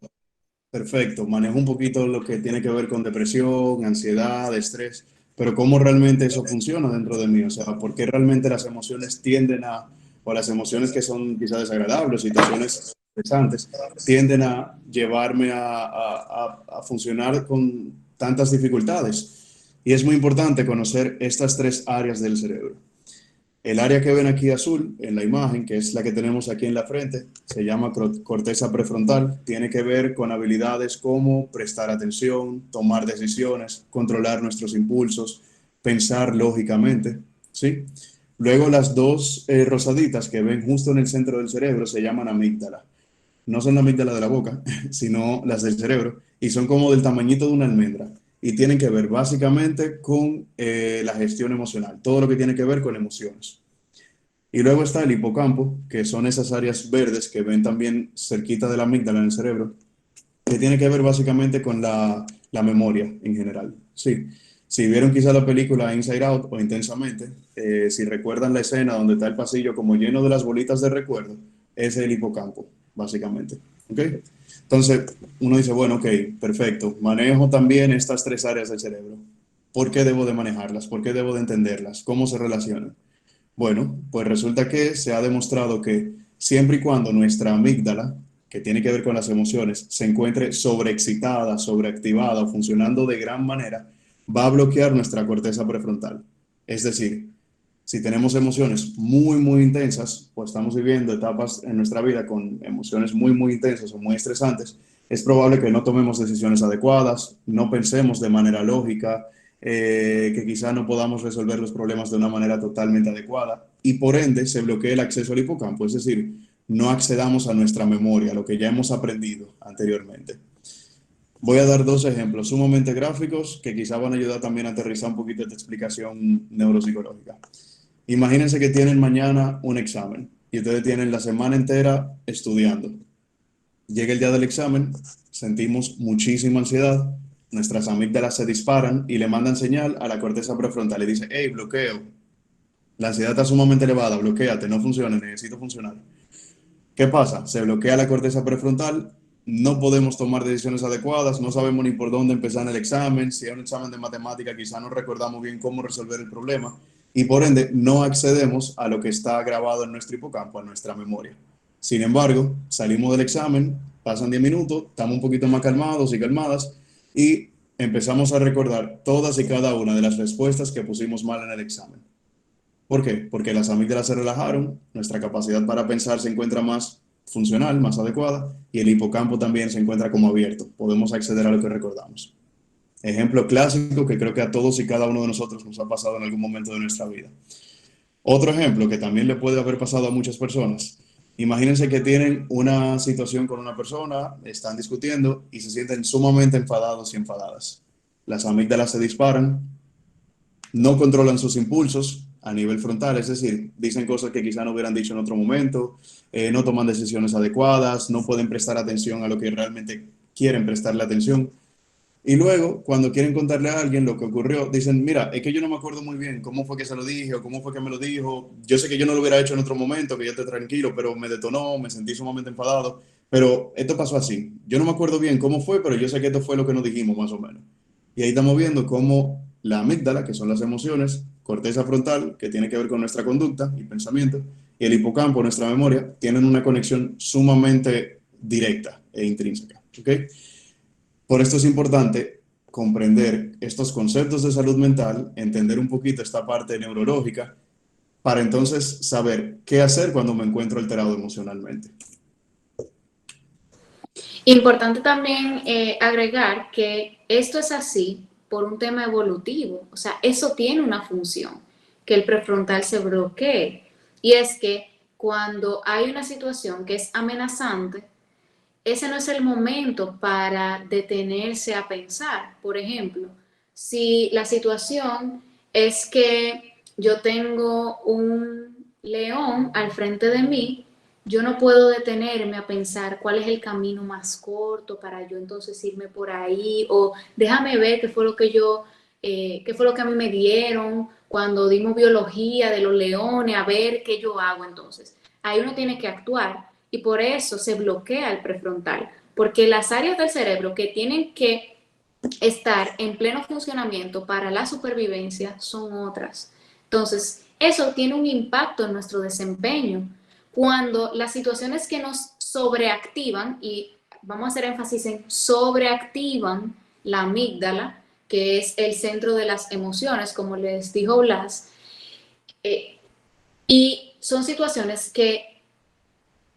perfecto, manejo un poquito lo que tiene que ver con depresión, ansiedad, estrés, pero ¿cómo realmente eso funciona dentro de mí? O sea, ¿por qué realmente las emociones tienden a, o las emociones que son quizás desagradables, situaciones estresantes, tienden a llevarme a funcionar con tantas dificultades? Y es muy importante conocer estas tres áreas del cerebro. El área que ven aquí azul en la imagen, que es la que tenemos aquí en la frente, se llama corteza prefrontal. Tiene que ver con habilidades como prestar atención, tomar decisiones, controlar nuestros impulsos, pensar lógicamente, ¿sí? Luego las dos rosaditas que ven justo en el centro del cerebro se llaman amígdala. No son la amígdala de la boca, sino las del cerebro, y son como del tamañito de una almendra. Y tienen que ver básicamente con la gestión emocional, todo lo que tiene que ver con emociones. Y luego está el hipocampo, que son esas áreas verdes que ven también cerquita de la amígdala en el cerebro, que tiene que ver básicamente con la memoria en general. Sí, si vieron quizá la película Inside Out o Intensamente, si recuerdan la escena donde está el pasillo como lleno de las bolitas de recuerdo, ese es el hipocampo, básicamente. ¿Ok? Entonces, uno dice, bueno, ok, perfecto, manejo también estas tres áreas del cerebro. ¿Por qué debo de manejarlas? ¿Por qué debo de entenderlas? ¿Cómo se relacionan? Bueno, pues resulta que se ha demostrado que siempre y cuando nuestra amígdala, que tiene que ver con las emociones, se encuentre sobreexcitada, sobreactivada o funcionando de gran manera, va a bloquear nuestra corteza prefrontal. Es decir, si tenemos emociones muy, muy intensas, o estamos viviendo etapas en nuestra vida con emociones muy, muy intensas o muy estresantes, es probable que no tomemos decisiones adecuadas, no pensemos de manera lógica, que quizá no podamos resolver los problemas de una manera totalmente adecuada y por ende se bloquee el acceso al hipocampo, es decir, no accedamos a nuestra memoria, a lo que ya hemos aprendido anteriormente. Voy a dar dos ejemplos sumamente gráficos que quizá van a ayudar también a aterrizar un poquito esta explicación neuropsicológica. Imagínense que tienen mañana un examen y ustedes tienen la semana entera estudiando. Llega el día del examen, sentimos muchísima ansiedad, nuestras amígdalas se disparan y le mandan señal a la corteza prefrontal y dice, hey, bloqueo, la ansiedad está sumamente elevada, bloqueate, no funciona, necesito funcionar. ¿Qué pasa? Se bloquea la corteza prefrontal, no podemos tomar decisiones adecuadas, no sabemos ni por dónde empezar el examen, si es un examen de matemática quizá no recordamos bien cómo resolver el problema y por ende no accedemos a lo que está grabado en nuestro hipocampo, a nuestra memoria. Sin embargo, salimos del examen, pasan 10 minutos, estamos un poquito más calmados y calmadas y empezamos a recordar todas y cada una de las respuestas que pusimos mal en el examen. ¿Por qué? Porque las amígdalas se relajaron, nuestra capacidad para pensar se encuentra más funcional, más adecuada, y el hipocampo también se encuentra como abierto. Podemos acceder a lo que recordamos. Ejemplo clásico que creo que a todos y cada uno de nosotros nos ha pasado en algún momento de nuestra vida. Otro ejemplo que también le puede haber pasado a muchas personas. Imagínense que tienen una situación con una persona, están discutiendo y se sienten sumamente enfadados y enfadadas. Las amígdalas se disparan, no controlan sus impulsos a nivel frontal, es decir, dicen cosas que quizá no hubieran dicho en otro momento, no toman decisiones adecuadas, no pueden prestar atención a lo que realmente quieren prestarle atención. Y luego, cuando quieren contarle a alguien lo que ocurrió, dicen, mira, es que yo no me acuerdo muy bien cómo fue que se lo dije o cómo fue que me lo dijo. Yo sé que yo no lo hubiera hecho en otro momento, que yo esté tranquilo, pero me detonó, me sentí sumamente enfadado. Pero esto pasó así. Yo no me acuerdo bien cómo fue, pero yo sé que esto fue lo que nos dijimos más o menos. Y ahí estamos viendo cómo la amígdala, que son las emociones, corteza frontal, que tiene que ver con nuestra conducta y pensamiento, y el hipocampo, nuestra memoria, tienen una conexión sumamente directa e intrínseca. ¿Ok? Por esto es importante comprender estos conceptos de salud mental, entender un poquito esta parte neurológica, para entonces saber qué hacer cuando me encuentro alterado emocionalmente. Importante también agregar que esto es así por un tema evolutivo, o sea, eso tiene una función, que el prefrontal se bloquee. Y es que cuando hay una situación que es amenazante, ese no es el momento para detenerse a pensar. Por ejemplo, si la situación es que yo tengo un león al frente de mí, yo no puedo detenerme a pensar cuál es el camino más corto para yo entonces irme por ahí o déjame ver qué fue lo que qué fue lo que a mí me dieron cuando dimos biología de los leones, a ver qué yo hago entonces. Ahí uno tiene que actuar y por eso se bloquea el prefrontal, porque las áreas del cerebro que tienen que estar en pleno funcionamiento para la supervivencia son otras. Entonces, eso tiene un impacto en nuestro desempeño. Cuando las situaciones que nos sobreactivan, y vamos a hacer énfasis en sobreactivan la amígdala, que es el centro de las emociones, como les dijo Blas, y son situaciones que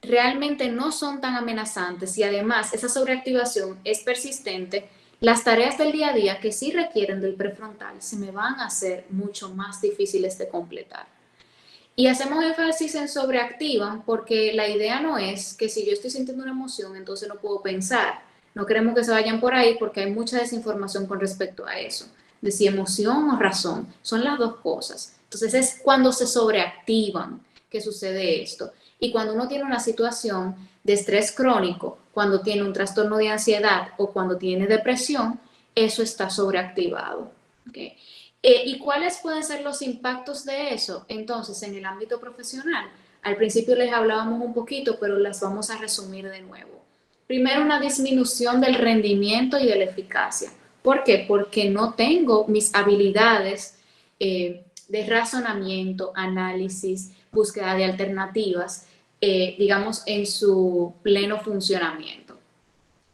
realmente no son tan amenazantes y además esa sobreactivación es persistente. Las tareas del día a día que sí requieren del prefrontal se me van a hacer mucho más difíciles de completar. Y hacemos énfasis en sobreactivan porque la idea no es que si yo estoy sintiendo una emoción, entonces no puedo pensar. No queremos que se vayan por ahí porque hay mucha desinformación con respecto a eso, de si emoción o razón. Son las dos cosas. Entonces es cuando se sobreactivan que sucede esto. Y cuando uno tiene una situación de estrés crónico, cuando tiene un trastorno de ansiedad o cuando tiene depresión, eso está sobreactivado. ¿Okay? ¿Y cuáles pueden ser los impactos de eso? Entonces, en el ámbito profesional, al principio les hablábamos un poquito, pero las vamos a resumir de nuevo. Primero, una disminución del rendimiento y de la eficacia. ¿Por qué? Porque no tengo mis habilidades de razonamiento, análisis, búsqueda de alternativas, digamos, en su pleno funcionamiento.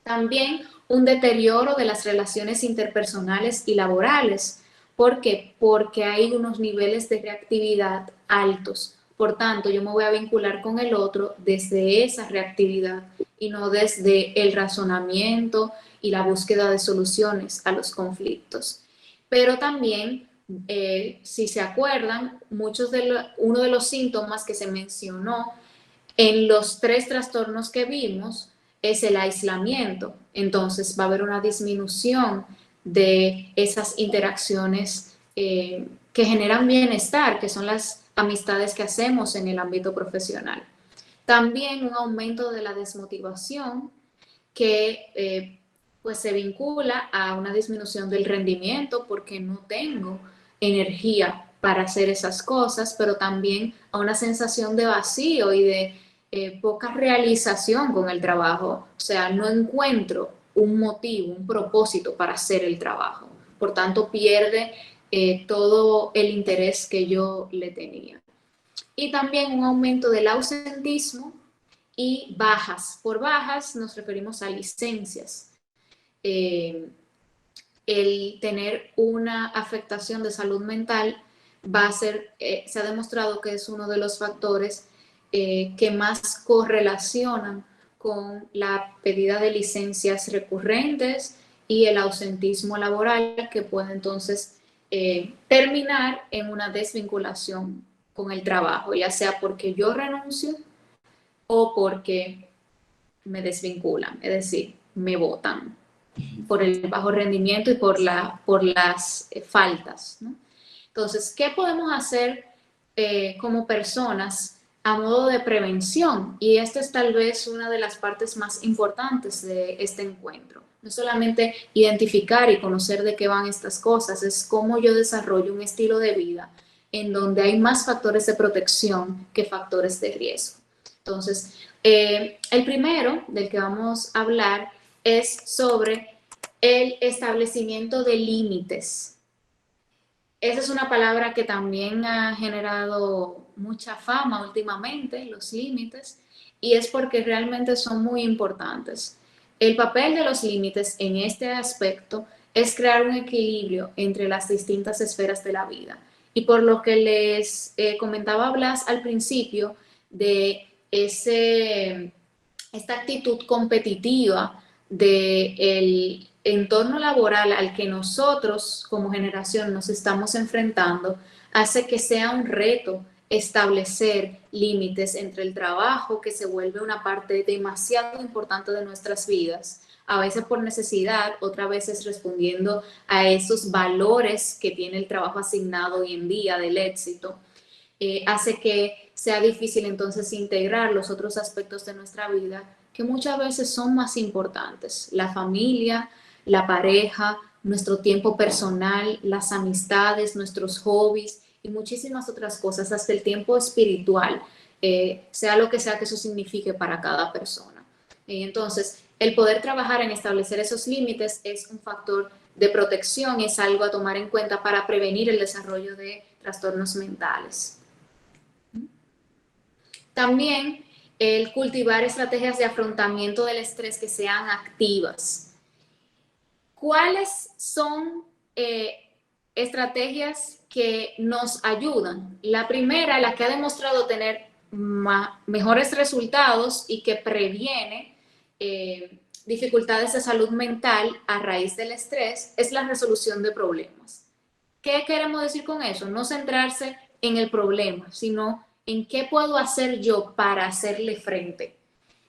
También un deterioro de las relaciones interpersonales y laborales. ¿Por qué? Porque hay unos niveles de reactividad altos. Por tanto, yo me voy a vincular con el otro desde esa reactividad y no desde el razonamiento y la búsqueda de soluciones a los conflictos. Pero también, si se acuerdan, uno de los síntomas que se mencionó en los 3 trastornos que vimos es el aislamiento. Entonces va a haber una disminución de esas interacciones que generan bienestar, que son las amistades que hacemos en el ámbito profesional. También un aumento de la desmotivación que pues se vincula a una disminución del rendimiento porque no tengo energía para hacer esas cosas, pero también a una sensación de vacío y de poca realización con el trabajo. O sea, no encuentro un motivo, un propósito para hacer el trabajo. Por tanto, pierde todo el interés que yo le tenía. Y también un aumento del ausentismo y bajas. Por bajas nos referimos a licencias. El tener una afectación de salud mental va a ser, se ha demostrado que es uno de los factores que más correlacionan con la pedida de licencias recurrentes y el ausentismo laboral que puede entonces terminar en una desvinculación con el trabajo, ya sea porque yo renuncio o porque me desvinculan, es decir, me botan por el bajo rendimiento y por las faltas, ¿no? Entonces, ¿qué podemos hacer como personas a modo de prevención? Y esta es tal vez una de las partes más importantes de este encuentro. No solamente identificar y conocer de qué van estas cosas, es cómo yo desarrollo un estilo de vida en donde hay más factores de protección que factores de riesgo. Entonces, el primero del que vamos a hablar es sobre el establecimiento de límites. Esa es una palabra que también ha generado mucha fama últimamente, los límites, y es porque realmente son muy importantes. El papel de los límites en este aspecto es crear un equilibrio entre las distintas esferas de la vida. Y por lo que les comentaba Blas al principio de esta actitud competitiva del entorno laboral al que nosotros como generación nos estamos enfrentando, hace que sea un reto establecer límites entre el trabajo, que se vuelve una parte demasiado importante de nuestras vidas, a veces por necesidad, otras veces respondiendo a esos valores que tiene el trabajo asignado hoy en día del éxito. Hace que sea difícil entonces integrar los otros aspectos de nuestra vida que muchas veces son más importantes, la familia, la pareja, nuestro tiempo personal, las amistades, nuestros hobbies y muchísimas otras cosas, hasta el tiempo espiritual, sea lo que sea que eso signifique para cada persona. Entonces, el poder trabajar en establecer esos límites es un factor de protección, es algo a tomar en cuenta para prevenir el desarrollo de trastornos mentales. También el cultivar estrategias de afrontamiento del estrés que sean activas. ¿Cuáles son estrategias que nos ayudan. La primera, la que ha demostrado tener mejores resultados y que previene dificultades de salud mental a raíz del estrés, es la resolución de problemas. ¿Qué queremos decir con eso? No centrarse en el problema, sino en qué puedo hacer yo para hacerle frente.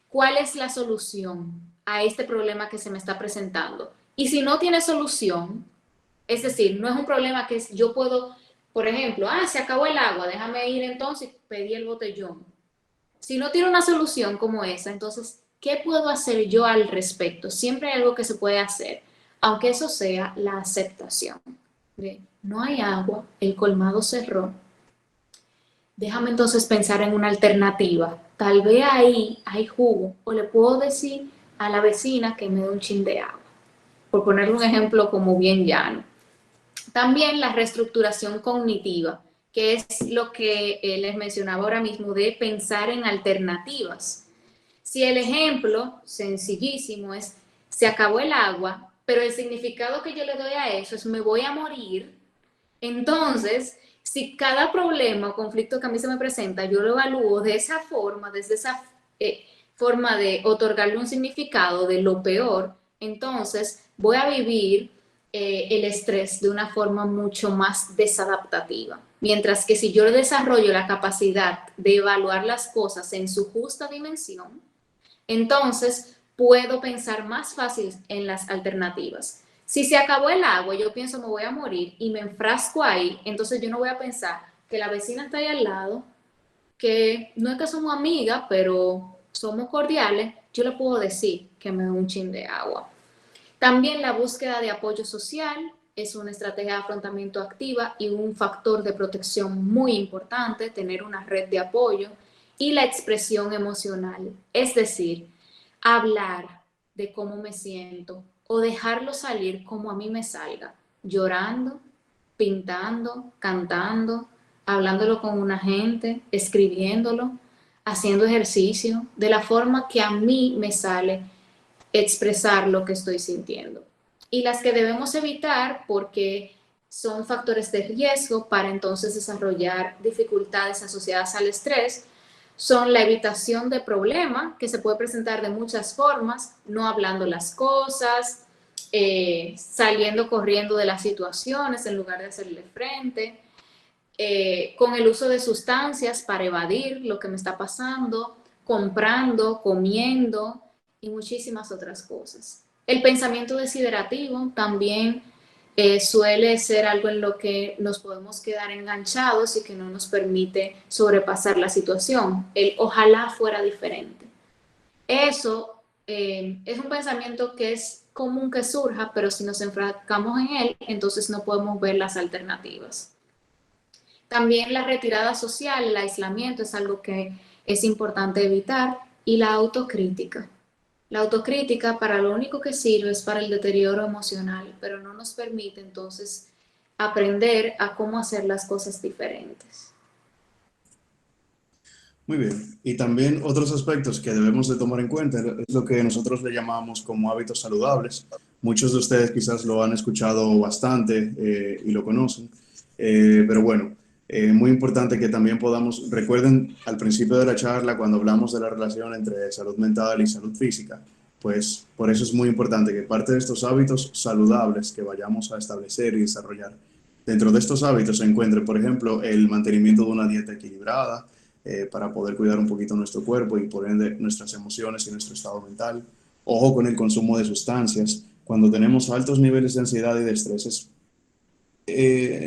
¿Cuál es la solución a este problema que se me está presentando? Y si no tiene solución, es decir, no es un problema que yo puedo, por ejemplo, se acabó el agua, déjame ir entonces y pedir el botellón. Si no tiene una solución como esa, entonces, ¿qué puedo hacer yo al respecto? Siempre hay algo que se puede hacer, aunque eso sea la aceptación. No hay agua, el colmado cerró. Déjame entonces pensar en una alternativa. Tal vez ahí hay jugo, o le puedo decir a la vecina que me dé un chin de agua, por ponerle un ejemplo como bien llano. También la reestructuración cognitiva, que es lo que les mencionaba ahora mismo, de pensar en alternativas. Si el ejemplo sencillísimo es, se acabó el agua, pero el significado que yo le doy a eso es, me voy a morir, entonces, si cada problema o conflicto que a mí se me presenta, yo lo evalúo de esa forma, desde esa forma de otorgarle un significado de lo peor, entonces voy a vivir el estrés de una forma mucho más desadaptativa. Mientras que si yo desarrollo la capacidad de evaluar las cosas en su justa dimensión, entonces puedo pensar más fácil en las alternativas. Si se acabó el agua, yo pienso me voy a morir y me enfrasco ahí, entonces yo no voy a pensar que la vecina está ahí al lado, que no es que somos amigas, pero somos cordiales, yo le puedo decir que me dé un chin de agua. También la búsqueda de apoyo social es una estrategia de afrontamiento activa y un factor de protección muy importante, tener una red de apoyo, y la expresión emocional, es decir, hablar de cómo me siento o dejarlo salir como a mí me salga, llorando, pintando, cantando, hablándolo con una gente, escribiéndolo, haciendo ejercicio, de la forma que a mí me sale expresar lo que estoy sintiendo. Y las que debemos evitar porque son factores de riesgo para entonces desarrollar dificultades asociadas al estrés son la evitación de problemas, que se puede presentar de muchas formas, no hablando las cosas, saliendo corriendo de las situaciones en lugar de hacerle frente, con el uso de sustancias para evadir lo que me está pasando, comprando, comiendo y muchísimas otras cosas. El pensamiento desiderativo también suele ser algo en lo que nos podemos quedar enganchados y que no nos permite sobrepasar la situación. El ojalá fuera diferente. Eso es un pensamiento que es común que surja, pero si nos enfrascamos en él, entonces no podemos ver las alternativas. También la retirada social, el aislamiento es algo que es importante evitar, y la autocrítica. La autocrítica para lo único que sirve es para el deterioro emocional, pero no nos permite entonces aprender a cómo hacer las cosas diferentes. Muy bien. Y también otros aspectos que debemos de tomar en cuenta es lo que nosotros le llamamos como hábitos saludables. Muchos de ustedes quizás lo han escuchado bastante y lo conocen, pero bueno, muy importante que también podamos, recuerden al principio de la charla cuando hablamos de la relación entre salud mental y salud física, pues por eso es muy importante que parte de estos hábitos saludables que vayamos a establecer y desarrollar, dentro de estos hábitos se encuentre, por ejemplo, el mantenimiento de una dieta equilibrada, para poder cuidar un poquito nuestro cuerpo y por ende nuestras emociones y nuestro estado mental. Ojo con el consumo de sustancias. Cuando tenemos altos niveles de ansiedad y de estrés,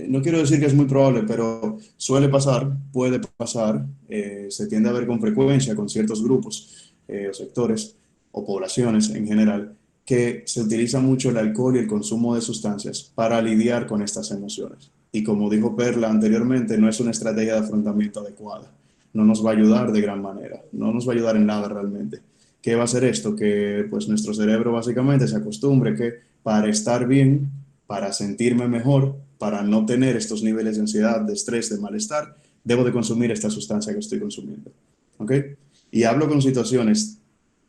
no quiero decir que es muy probable, pero suele pasar, puede pasar, se tiende a ver con frecuencia con ciertos grupos o sectores o poblaciones en general, que se utiliza mucho el alcohol y el consumo de sustancias para lidiar con estas emociones. Y como dijo Perla anteriormente, no es una estrategia de afrontamiento adecuada. No nos va a ayudar de gran manera, no nos va a ayudar en nada realmente. ¿Qué va a hacer esto? Que pues nuestro cerebro básicamente se acostumbre que para estar bien, para sentirme mejor, para no tener estos niveles de ansiedad, de estrés, de malestar, debo de consumir esta sustancia que estoy consumiendo. ¿Ok? Y hablo con situaciones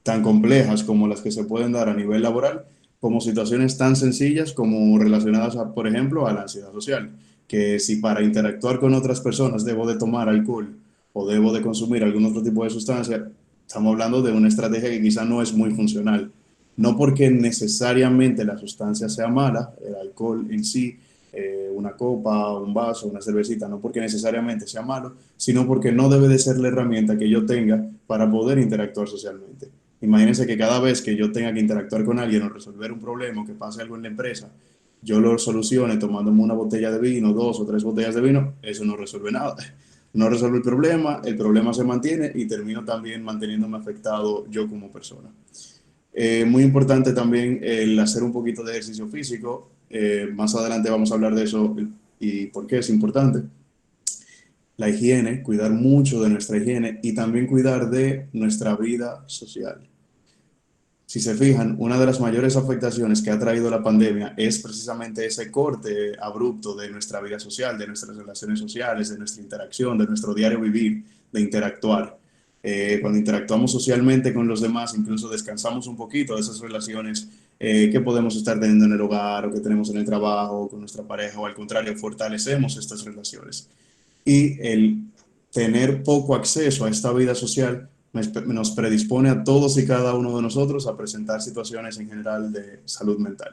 tan complejas como las que se pueden dar a nivel laboral, como situaciones tan sencillas como relacionadas, por ejemplo, a la ansiedad social, que si para interactuar con otras personas debo de tomar alcohol o debo de consumir algún otro tipo de sustancia, estamos hablando de una estrategia que quizá no es muy funcional. No porque necesariamente la sustancia sea mala, el alcohol en sí, una copa, un vaso, una cervecita, no porque necesariamente sea malo, sino porque no debe de ser la herramienta que yo tenga para poder interactuar socialmente. Imagínense que cada vez que yo tenga que interactuar con alguien o resolver un problema o que pase algo en la empresa, yo lo solucione tomándome una botella de vino, 2 o 3 botellas de vino, eso no resuelve nada. No resuelve el problema se mantiene y termino también manteniéndome afectado yo como persona. Muy importante también el hacer un poquito de ejercicio físico. Más adelante vamos a hablar de eso y por qué es importante. La higiene, cuidar mucho de nuestra higiene y también cuidar de nuestra vida social. Si se fijan, una de las mayores afectaciones que ha traído la pandemia es precisamente ese corte abrupto de nuestra vida social, de nuestras relaciones sociales, de nuestra interacción, de nuestro diario vivir, de interactuar. Cuando interactuamos socialmente con los demás, incluso descansamos un poquito de esas relaciones que podemos estar teniendo en el hogar o que tenemos en el trabajo, con nuestra pareja, o al contrario, fortalecemos estas relaciones. Y el tener poco acceso a esta vida social nos predispone a todos y cada uno de nosotros a presentar situaciones en general de salud mental.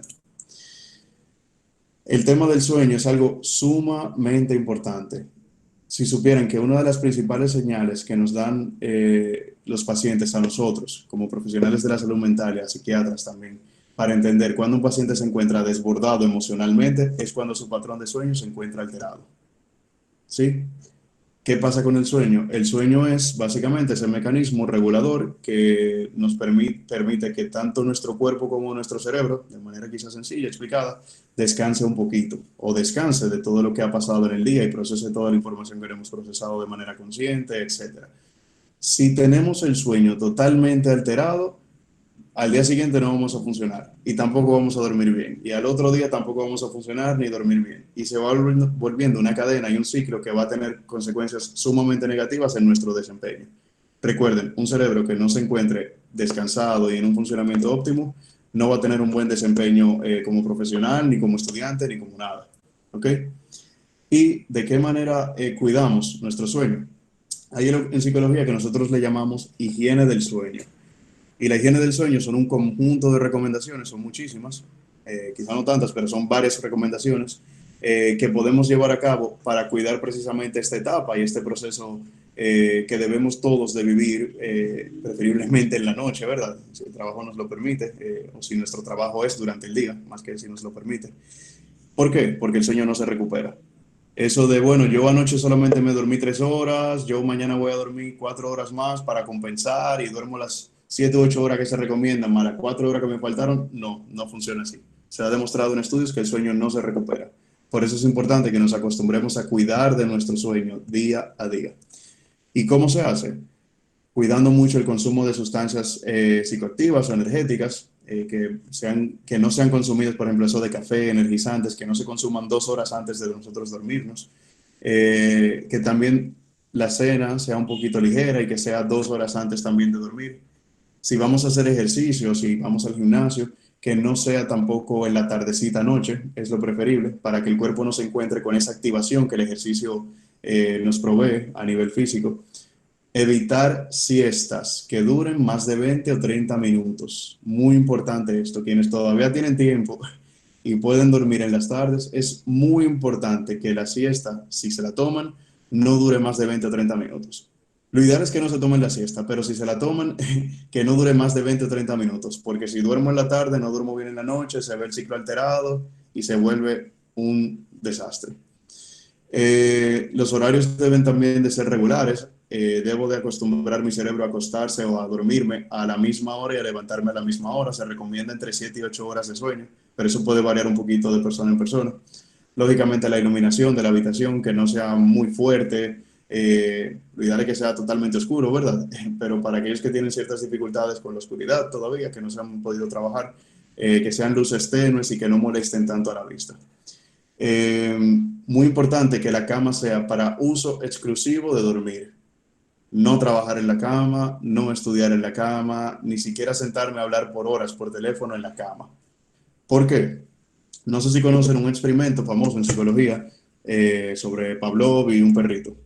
El tema del sueño es algo sumamente importante. Si supieran que una de las principales señales que nos dan los pacientes a nosotros, como profesionales de la salud mental y a psiquiatras también, para entender cuando un paciente se encuentra desbordado emocionalmente, es cuando su patrón de sueño se encuentra alterado. ¿Sí? ¿Qué pasa con el sueño? El sueño es básicamente ese mecanismo regulador que nos permite que tanto nuestro cuerpo como nuestro cerebro, de manera quizás sencilla, explicada, descanse un poquito o descanse de todo lo que ha pasado en el día y procese toda la información que hemos procesado de manera consciente, etc. Si tenemos el sueño totalmente alterado, al día siguiente no vamos a funcionar y tampoco vamos a dormir bien. Y al otro día tampoco vamos a funcionar ni dormir bien. Y se va volviendo una cadena y un ciclo que va a tener consecuencias sumamente negativas en nuestro desempeño. Recuerden, un cerebro que no se encuentre descansado y en un funcionamiento óptimo no va a tener un buen desempeño como profesional, ni como estudiante, ni como nada. ¿Ok? ¿Y de qué manera cuidamos nuestro sueño? Hay en psicología que nosotros le llamamos higiene del sueño. Y la higiene del sueño son un conjunto de recomendaciones, son muchísimas, quizá no tantas, pero son varias recomendaciones que podemos llevar a cabo para cuidar precisamente esta etapa y este proceso que debemos todos de vivir, preferiblemente en la noche, ¿verdad? Si el trabajo nos lo permite, o si nuestro trabajo es durante el día, más que si nos lo permite. ¿Por qué? Porque el sueño no se recupera. Eso de, bueno, yo anoche solamente me dormí 3 horas, yo mañana voy a dormir 4 horas más para compensar y duermo las 7 u 8 horas que se recomiendan, más las 4 horas que me faltaron, no, no funciona así. Se ha demostrado en estudios que el sueño no se recupera. Por eso es importante que nos acostumbremos a cuidar de nuestro sueño día a día. ¿Y cómo se hace? Cuidando mucho el consumo de sustancias psicoactivas o energéticas, que no sean consumidas, por ejemplo, eso de café, energizantes, que no se consuman 2 horas antes de nosotros dormirnos, que también la cena sea un poquito ligera y que sea 2 horas antes también de dormir. Si vamos a hacer ejercicio, si vamos al gimnasio, que no sea tampoco en la tardecita noche, es lo preferible, para que el cuerpo no se encuentre con esa activación que el ejercicio nos provee a nivel físico. Evitar siestas que duren más de 20 o 30 minutos. Muy importante esto. Quienes todavía tienen tiempo y pueden dormir en las tardes, es muy importante que la siesta, si se la toman, no dure más de 20 o 30 minutos. Lo ideal es que no se tomen la siesta, pero si se la toman, que no dure más de 20 o 30 minutos, porque si duermo en la tarde, no duermo bien en la noche, se ve el ciclo alterado y se vuelve un desastre. Los horarios deben también de ser regulares. Debo de acostumbrar mi cerebro a acostarse o a dormirme a la misma hora y a levantarme a la misma hora. Se recomienda entre 7 y 8 horas de sueño, pero eso puede variar un poquito de persona en persona. Lógicamente la iluminación de la habitación que no sea muy fuerte, lo ideal es que sea totalmente oscuro, ¿verdad? Pero para aquellos que tienen ciertas dificultades con la oscuridad todavía, que no se han podido trabajar, que sean luces tenues y que no molesten tanto a la vista. Muy importante que la cama sea para uso exclusivo de dormir. No trabajar en la cama, no estudiar en la cama, ni siquiera sentarme a hablar por horas por teléfono en la cama. ¿Por qué? No sé si conocen un experimento famoso en psicología sobre Pavlov y un perrito.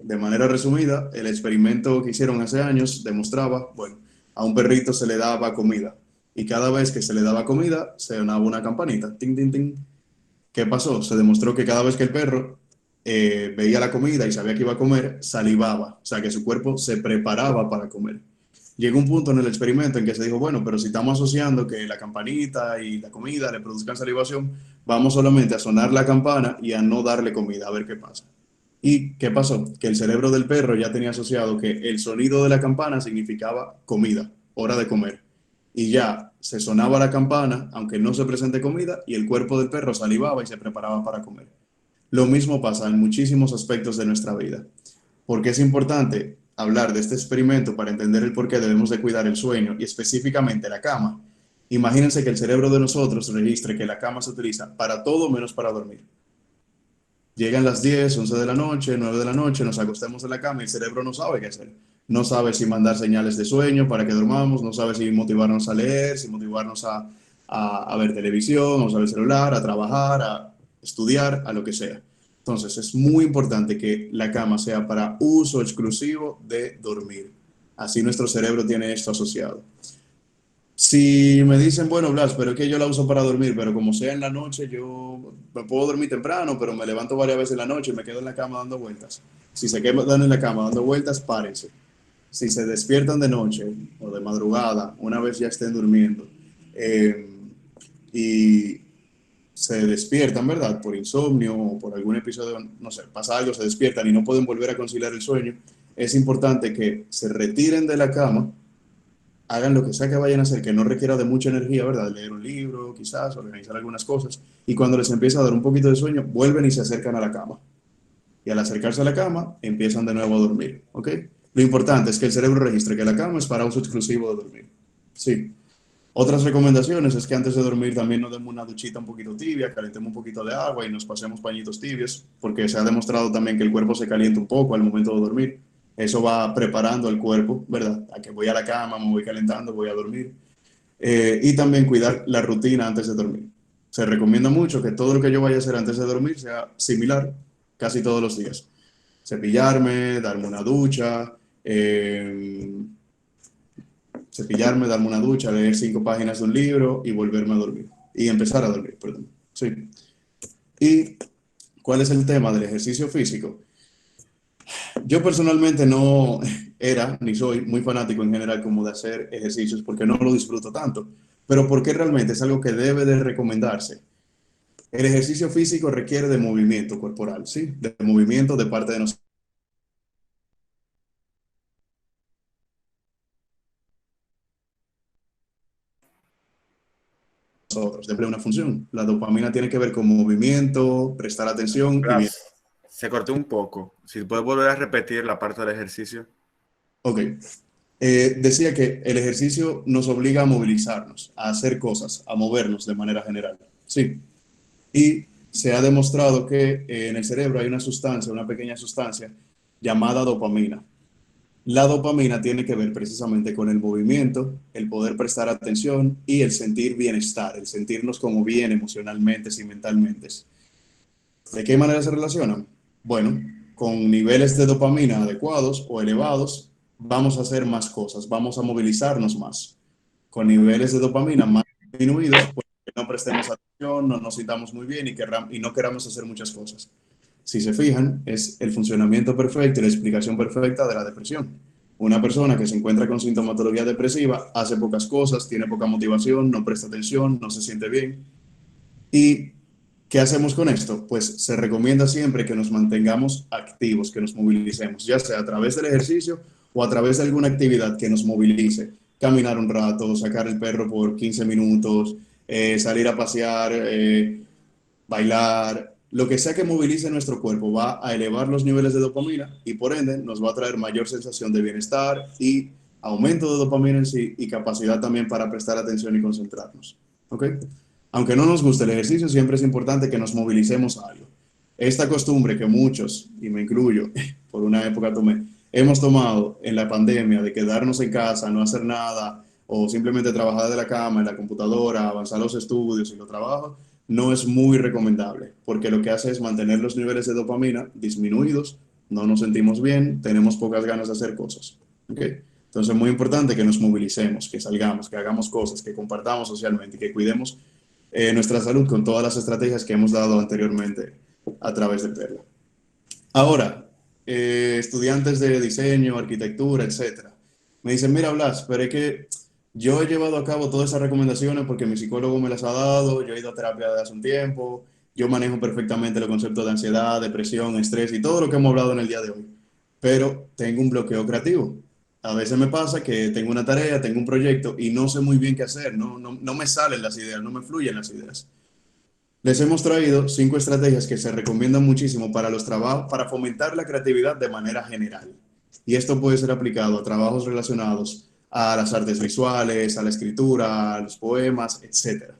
De manera resumida, el experimento que hicieron hace años demostraba, bueno, a un perrito se le daba comida y cada vez que se le daba comida se sonaba una campanita, ting, ting, ting. ¿Qué pasó? Se demostró que cada vez que el perro veía la comida y sabía que iba a comer, salivaba, o sea que su cuerpo se preparaba para comer. Llegó un punto en el experimento en que se dijo, bueno, pero si estamos asociando que la campanita y la comida le produzcan salivación, vamos solamente a sonar la campana y a no darle comida, a ver qué pasa. ¿Y qué pasó? Que el cerebro del perro ya tenía asociado que el sonido de la campana significaba comida, hora de comer. Y ya se sonaba la campana, aunque no se presente comida, y el cuerpo del perro salivaba y se preparaba para comer. Lo mismo pasa en muchísimos aspectos de nuestra vida. Porque es importante hablar de este experimento para entender el por qué debemos de cuidar el sueño y específicamente la cama. Imagínense que el cerebro de nosotros registre que la cama se utiliza para todo menos para dormir. Llegan las 10, 11 de la noche, 9 de la noche, nos acostamos en la cama y el cerebro no sabe qué hacer. No sabe si mandar señales de sueño para que dormamos, no sabe si motivarnos a leer, si motivarnos a ver televisión, a usar el celular, a trabajar, a estudiar, a lo que sea. Entonces es muy importante que la cama sea para uso exclusivo de dormir. Así nuestro cerebro tiene esto asociado. Si me dicen, bueno, Blas, pero es que yo la uso para dormir, pero como sea en la noche, yo me puedo dormir temprano, pero me levanto varias veces en la noche y me quedo en la cama dando vueltas. Si se quedan en la cama dando vueltas, párense. Si se despiertan de noche o de madrugada, una vez ya estén durmiendo, eh, y se despiertan, ¿verdad? Por insomnio o por algún episodio, no sé, pasa algo, se despiertan y no pueden volver a conciliar el sueño, es importante que se retiren de la cama, hagan lo que sea que vayan a hacer, que no requiera de mucha energía, ¿verdad? Leer un libro, quizás, organizar algunas cosas, y cuando les empieza a dar un poquito de sueño, vuelven y se acercan a la cama. Y al acercarse a la cama, empiezan de nuevo a dormir, ¿ok? Lo importante es que el cerebro registre que la cama es para uso exclusivo de dormir. Sí. Otras recomendaciones es que antes de dormir también nos demos una duchita un poquito tibia, calentemos un poquito de agua y nos pasemos pañitos tibios, porque se ha demostrado también que el cuerpo se calienta un poco al momento de dormir. Eso va preparando al cuerpo, ¿verdad? A que voy a la cama, me voy calentando, voy a dormir. Y también cuidar la rutina antes de dormir. Se recomienda mucho que todo lo que yo vaya a hacer antes de dormir sea similar casi todos los días. Cepillarme, darme una ducha, cepillarme, darme una ducha, leer 5 páginas de un libro y volverme a dormir. Y empezar a dormir, perdón. Sí. ¿Y cuál es el tema del ejercicio físico? Yo personalmente no era ni soy muy fanático en general como de hacer ejercicios porque no lo disfruto tanto, pero porque realmente es algo que debe de recomendarse. El ejercicio físico requiere de movimiento corporal, ¿sí? De movimiento de parte de nosotros, de una función. La dopamina tiene que ver con movimiento, prestar atención y bien. Blas, se cortó un poco. Si puedes volver a repetir la parte del ejercicio. Ok. Decía que el ejercicio nos obliga a movilizarnos, a hacer cosas, a movernos de manera general. Sí. Y se ha demostrado que en el cerebro hay una sustancia, una pequeña sustancia llamada dopamina. La dopamina tiene que ver precisamente con el movimiento, el poder prestar atención y el sentir bienestar, el sentirnos como bien emocionalmente y mentalmente. ¿De qué manera se relacionan? Bueno, con niveles de dopamina adecuados o elevados, vamos a hacer más cosas, vamos a movilizarnos más. Con niveles de dopamina más disminuidos, pues no prestemos atención, no nos sintamos muy bien y no queramos hacer muchas cosas. Si se fijan, es el funcionamiento perfecto y la explicación perfecta de la depresión. Una persona que se encuentra con sintomatología depresiva hace pocas cosas, tiene poca motivación, no presta atención, no se siente bien. ¿Y qué hacemos con esto? Pues se recomienda siempre que nos mantengamos activos, que nos movilicemos, ya sea a través del ejercicio o a través de alguna actividad que nos movilice. Caminar un rato, sacar el perro por 15 minutos, salir a pasear, bailar, lo que sea que movilice nuestro cuerpo va a elevar los niveles de dopamina y por ende nos va a traer mayor sensación de bienestar y aumento de dopamina en sí y capacidad también para prestar atención y concentrarnos. ¿Ok? Aunque no nos guste el ejercicio, siempre es importante que nos movilicemos a algo. Esta costumbre que muchos, y me incluyo, por una época hemos tomado en la pandemia de quedarnos en casa, no hacer nada o simplemente trabajar de la cama, en la computadora, avanzar los estudios y los trabajos, no es muy recomendable, porque lo que hace es mantener los niveles de dopamina disminuidos, no nos sentimos bien, tenemos pocas ganas de hacer cosas. ¿Ok? Entonces es muy importante que nos movilicemos, que salgamos, que hagamos cosas, que compartamos socialmente y que cuidemos nuestra salud con todas las estrategias que hemos dado anteriormente a través de Perla. Ahora, estudiantes de diseño, arquitectura, etcétera, me dicen, mira, Blas, pero es que yo he llevado a cabo todas esas recomendaciones porque mi psicólogo me las ha dado, yo he ido a terapia desde hace un tiempo, yo manejo perfectamente los conceptos de ansiedad, depresión, estrés y todo lo que hemos hablado en el día de hoy, pero tengo un bloqueo creativo. A veces me pasa que tengo una tarea, tengo un proyecto y no sé muy bien qué hacer, no me salen las ideas, no me fluyen las ideas. Les hemos traído 5 estrategias que se recomiendan muchísimo para los trabajos, para fomentar la creatividad de manera general. Y esto puede ser aplicado a trabajos relacionados a las artes visuales, a la escritura, a los poemas, etc.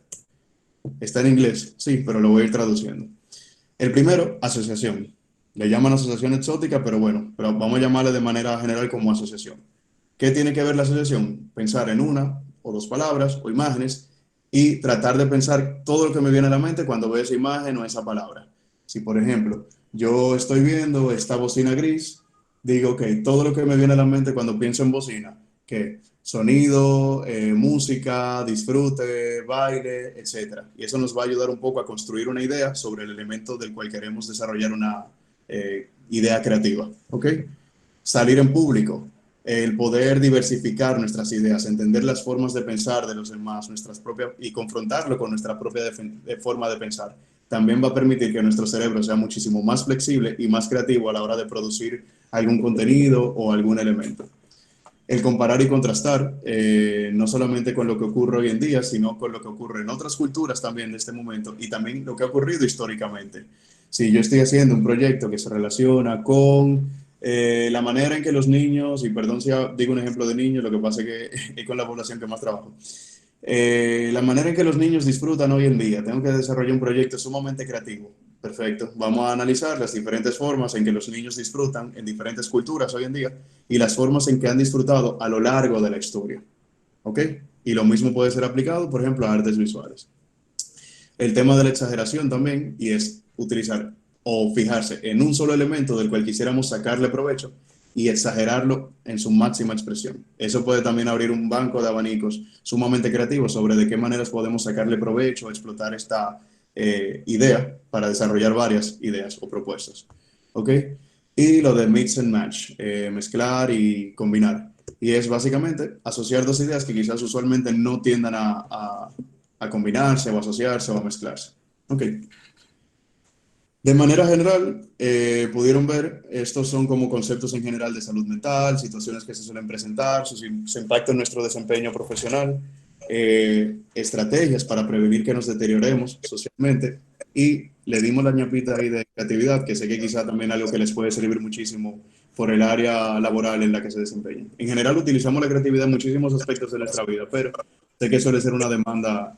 Está en inglés, sí, pero lo voy a ir traduciendo. El primero, asociación. Le llaman asociación exótica, pero bueno, pero vamos a llamarle de manera general como asociación. ¿Qué tiene que ver la asociación? Pensar en una o dos palabras o imágenes y tratar de pensar todo lo que me viene a la mente cuando veo esa imagen o esa palabra. Si, por ejemplo, yo estoy viendo esta bocina gris, digo, ok, todo lo que me viene a la mente cuando pienso en bocina, que sonido, música, disfrute, baile, etcétera. Y eso nos va a ayudar un poco a construir una idea sobre el elemento del cual queremos desarrollar una idea creativa. ¿Ok? Salir en público, el poder diversificar nuestras ideas, entender las formas de pensar de los demás, nuestras propias, y confrontarlo con nuestra propia forma de pensar, también va a permitir que nuestro cerebro sea muchísimo más flexible y más creativo a la hora de producir algún contenido o algún elemento. El comparar y contrastar, no solamente con lo que ocurre hoy en día, sino con lo que ocurre en otras culturas también de este momento y también lo que ha ocurrido históricamente. Si yo estoy haciendo un proyecto que se relaciona con la manera en que los niños, y perdón si digo un ejemplo de niños, lo que pasa es que es con la población que más trabajo, la manera en que los niños disfrutan hoy en día, tengo que desarrollar un proyecto sumamente creativo. Perfecto. Vamos a analizar las diferentes formas en que los niños disfrutan en diferentes culturas hoy en día y las formas en que han disfrutado a lo largo de la historia. ¿Ok? Y lo mismo puede ser aplicado, por ejemplo, a artes visuales. El tema de la exageración también, y es utilizar o fijarse en un solo elemento del cual quisiéramos sacarle provecho y exagerarlo en su máxima expresión. Eso puede también abrir un banco de abanicos sumamente creativos sobre de qué maneras podemos sacarle provecho, explotar esta idea para desarrollar varias ideas o propuestas. ¿Ok? Y lo de mix and match, mezclar y combinar. Y es básicamente asociar dos ideas que quizás usualmente no tiendan a combinarse o asociarse o a mezclarse. Ok. De manera general, pudieron ver, estos son como conceptos en general de salud mental, situaciones que se suelen presentar, su impacto en nuestro desempeño profesional, estrategias para prevenir que nos deterioremos socialmente y le dimos la ñapita ahí de creatividad, que sé que quizá también algo que les puede servir muchísimo por el área laboral en la que se desempeñan. En general utilizamos la creatividad en muchísimos aspectos de nuestra vida, pero sé que suele ser una demanda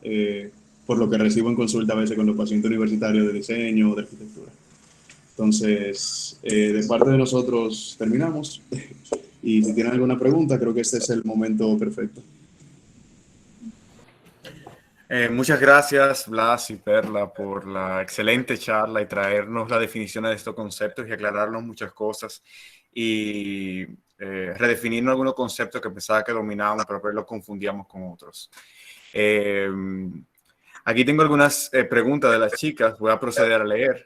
por lo que recibo en consulta a veces con los pacientes universitarios de diseño o de arquitectura. Entonces, de parte de nosotros terminamos. Y si tienen alguna pregunta, creo que este es el momento perfecto. Muchas gracias, Blas y Perla, por la excelente charla y traernos la definición de estos conceptos y aclararnos muchas cosas y redefinirnos algunos conceptos que pensaba que dominábamos, pero los confundíamos con otros. Aquí tengo algunas preguntas de las chicas, voy a proceder a leer.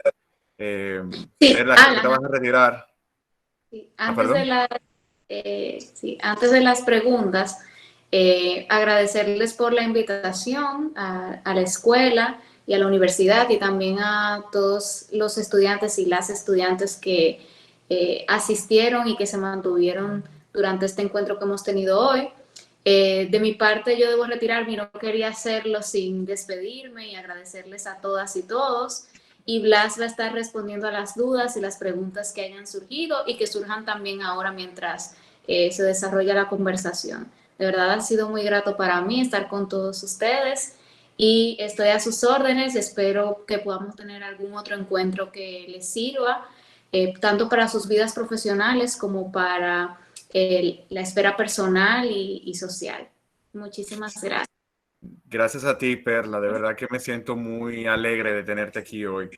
Sí, Perla, creo que te vas a retirar. Sí, antes de las preguntas, agradecerles por la invitación a la escuela y a la universidad y también a todos los estudiantes y las estudiantes que asistieron y que se mantuvieron durante este encuentro que hemos tenido hoy. De mi parte, yo debo retirarme y no quería hacerlo sin despedirme y agradecerles a todas y todos. Y Blas va a estar respondiendo a las dudas y las preguntas que hayan surgido y que surjan también ahora mientras se desarrolla la conversación. De verdad ha sido muy grato para mí estar con todos ustedes y estoy a sus órdenes. Espero que podamos tener algún otro encuentro que les sirva, tanto para sus vidas profesionales como para la esfera personal y social. Muchísimas gracias. Gracias a ti, Perla. De verdad que me siento muy alegre de tenerte aquí hoy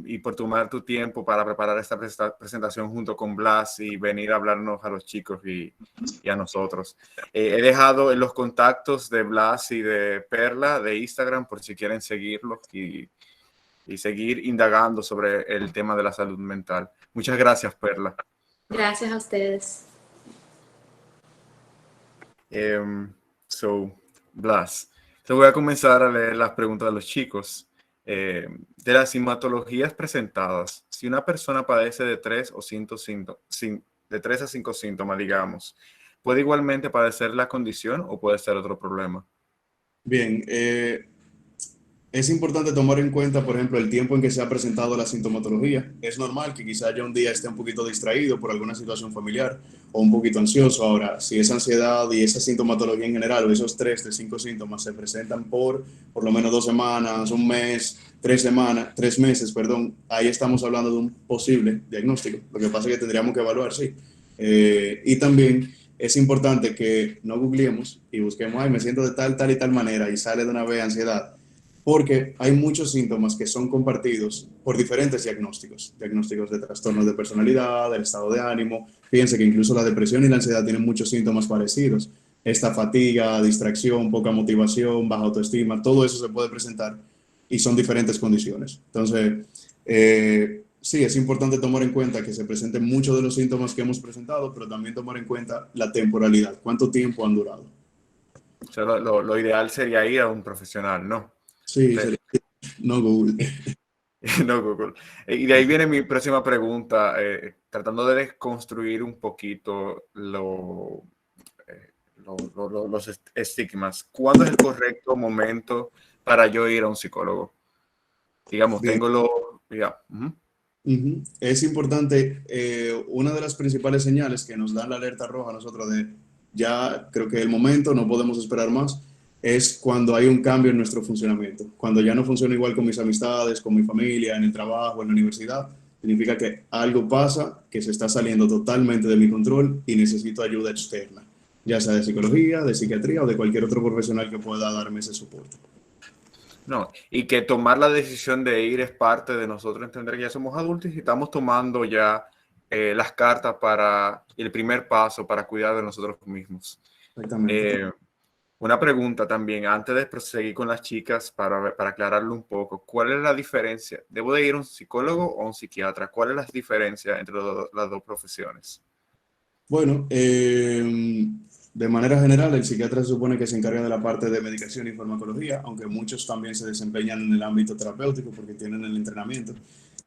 y por tomar tu tiempo para preparar esta presentación junto con Blas y venir a hablarnos a los chicos y a nosotros. He dejado en los contactos de Blas y de Perla de Instagram por si quieren seguirlos y seguir indagando sobre el tema de la salud mental. Muchas gracias, Perla. Gracias a ustedes. Blas, te voy a comenzar a leer las preguntas de los chicos. De las sintomatologías presentadas, si una persona padece de 3 o 5 síntomas, de 3 a 5 síntomas, digamos, ¿puede igualmente padecer la condición o puede ser otro problema? Bien, es importante tomar en cuenta, por ejemplo, el tiempo en que se ha presentado la sintomatología. Es normal que quizá ya un día esté un poquito distraído por alguna situación familiar o un poquito ansioso. Ahora, si esa ansiedad y esa sintomatología en general o esos 3 de 5 síntomas se presentan por lo menos 2 semanas, un mes, 3 semanas, 3 meses, perdón, ahí estamos hablando de un posible diagnóstico. Lo que pasa es que tendríamos que evaluar, sí. Y también es importante que no googleemos y busquemos, ay, me siento de tal, tal y tal manera y sale de una vez ansiedad, porque hay muchos síntomas que son compartidos por diferentes diagnósticos, diagnósticos de trastornos de personalidad, del estado de ánimo. Fíjense que incluso la depresión y la ansiedad tienen muchos síntomas parecidos. Esta fatiga, distracción, poca motivación, baja autoestima, todo eso se puede presentar y son diferentes condiciones. Entonces, sí, es importante tomar en cuenta que se presenten muchos de los síntomas que hemos presentado, pero también tomar en cuenta la temporalidad, cuánto tiempo han durado. O sea, lo ideal sería ir a un profesional, ¿no? Sí, sería, no Google. No, Google. Y de ahí viene mi próxima pregunta, tratando de desconstruir un poquito los estigmas. ¿Cuándo es el correcto momento para yo ir a un psicólogo? Digamos, Bien. tengo lo... Ya, Es importante, una de las principales señales que nos dan la alerta roja a nosotros de ya creo que el momento, no podemos esperar más, es cuando hay un cambio en nuestro funcionamiento. Cuando ya no funciona igual con mis amistades, con mi familia, en el trabajo, en la universidad, significa que algo pasa, que se está saliendo totalmente de mi control y necesito ayuda externa, ya sea de psicología, de psiquiatría o de cualquier otro profesional que pueda darme ese soporte. no, y que tomar la decisión de ir es parte de nosotros entender que ya somos adultos y estamos tomando ya las cartas para el primer paso para cuidar de nosotros mismos. Exactamente. Una pregunta también, antes de proseguir con las chicas, para aclararlo un poco, ¿cuál es la diferencia? ¿Debo de ir a un psicólogo o a un psiquiatra? ¿Cuál es la diferencia entre las dos profesiones? Bueno, de manera general, el psiquiatra se supone que se encarga de la parte de medicación y farmacología, aunque muchos también se desempeñan en el ámbito terapéutico porque tienen el entrenamiento.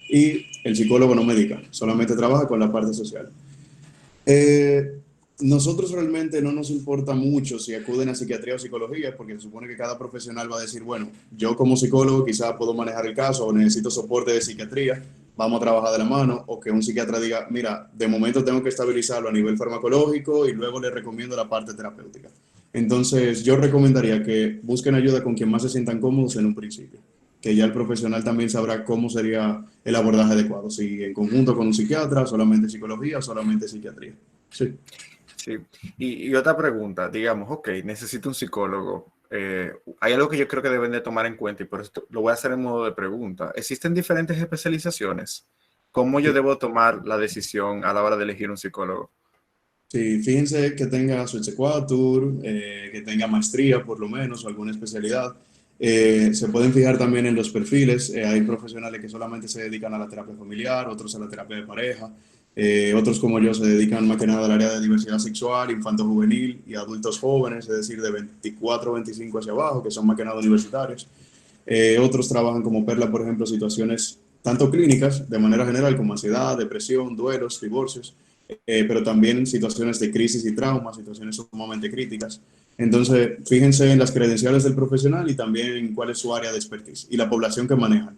Y el psicólogo no medica, solamente trabaja con la parte social. Eh, Nosotros realmente no nos importa mucho si acuden a psiquiatría o psicología, porque se supone que cada profesional va a decir, bueno, yo como psicólogo quizás puedo manejar el caso o necesito soporte de psiquiatría, vamos a trabajar de la mano, o que un psiquiatra diga, mira, de momento tengo que estabilizarlo a nivel farmacológico y luego le recomiendo la parte terapéutica. Entonces, yo recomendaría que busquen ayuda con quien más se sientan cómodos en un principio, que ya el profesional también sabrá cómo sería el abordaje adecuado, si en conjunto con un psiquiatra, solamente psicología o solamente psiquiatría. Sí. Sí. Y otra pregunta, digamos, ok, necesito un psicólogo. Hay algo que yo creo que deben de tomar en cuenta y por esto lo voy a hacer en modo de pregunta. ¿Existen diferentes especializaciones? ¿Cómo yo debo tomar la decisión a la hora de elegir un psicólogo? Sí, fíjense que tenga su Exequatur, que tenga maestría por lo menos o alguna especialidad. Se pueden fijar también en los perfiles. Hay profesionales que solamente se dedican a la terapia familiar, otros a la terapia de pareja, otros como yo se dedican más que nada al área de diversidad sexual, infanto-juvenil y adultos jóvenes, es decir, de 24 o 25 hacia abajo, que son más que nada universitarios. Otros trabajan como Perla, por ejemplo, situaciones tanto clínicas, de manera general, como ansiedad, depresión, duelos, divorcios, pero también situaciones de crisis y trauma, situaciones sumamente críticas. Entonces, fíjense en las credenciales del profesional y también en cuál es su área de expertise y la población que manejan.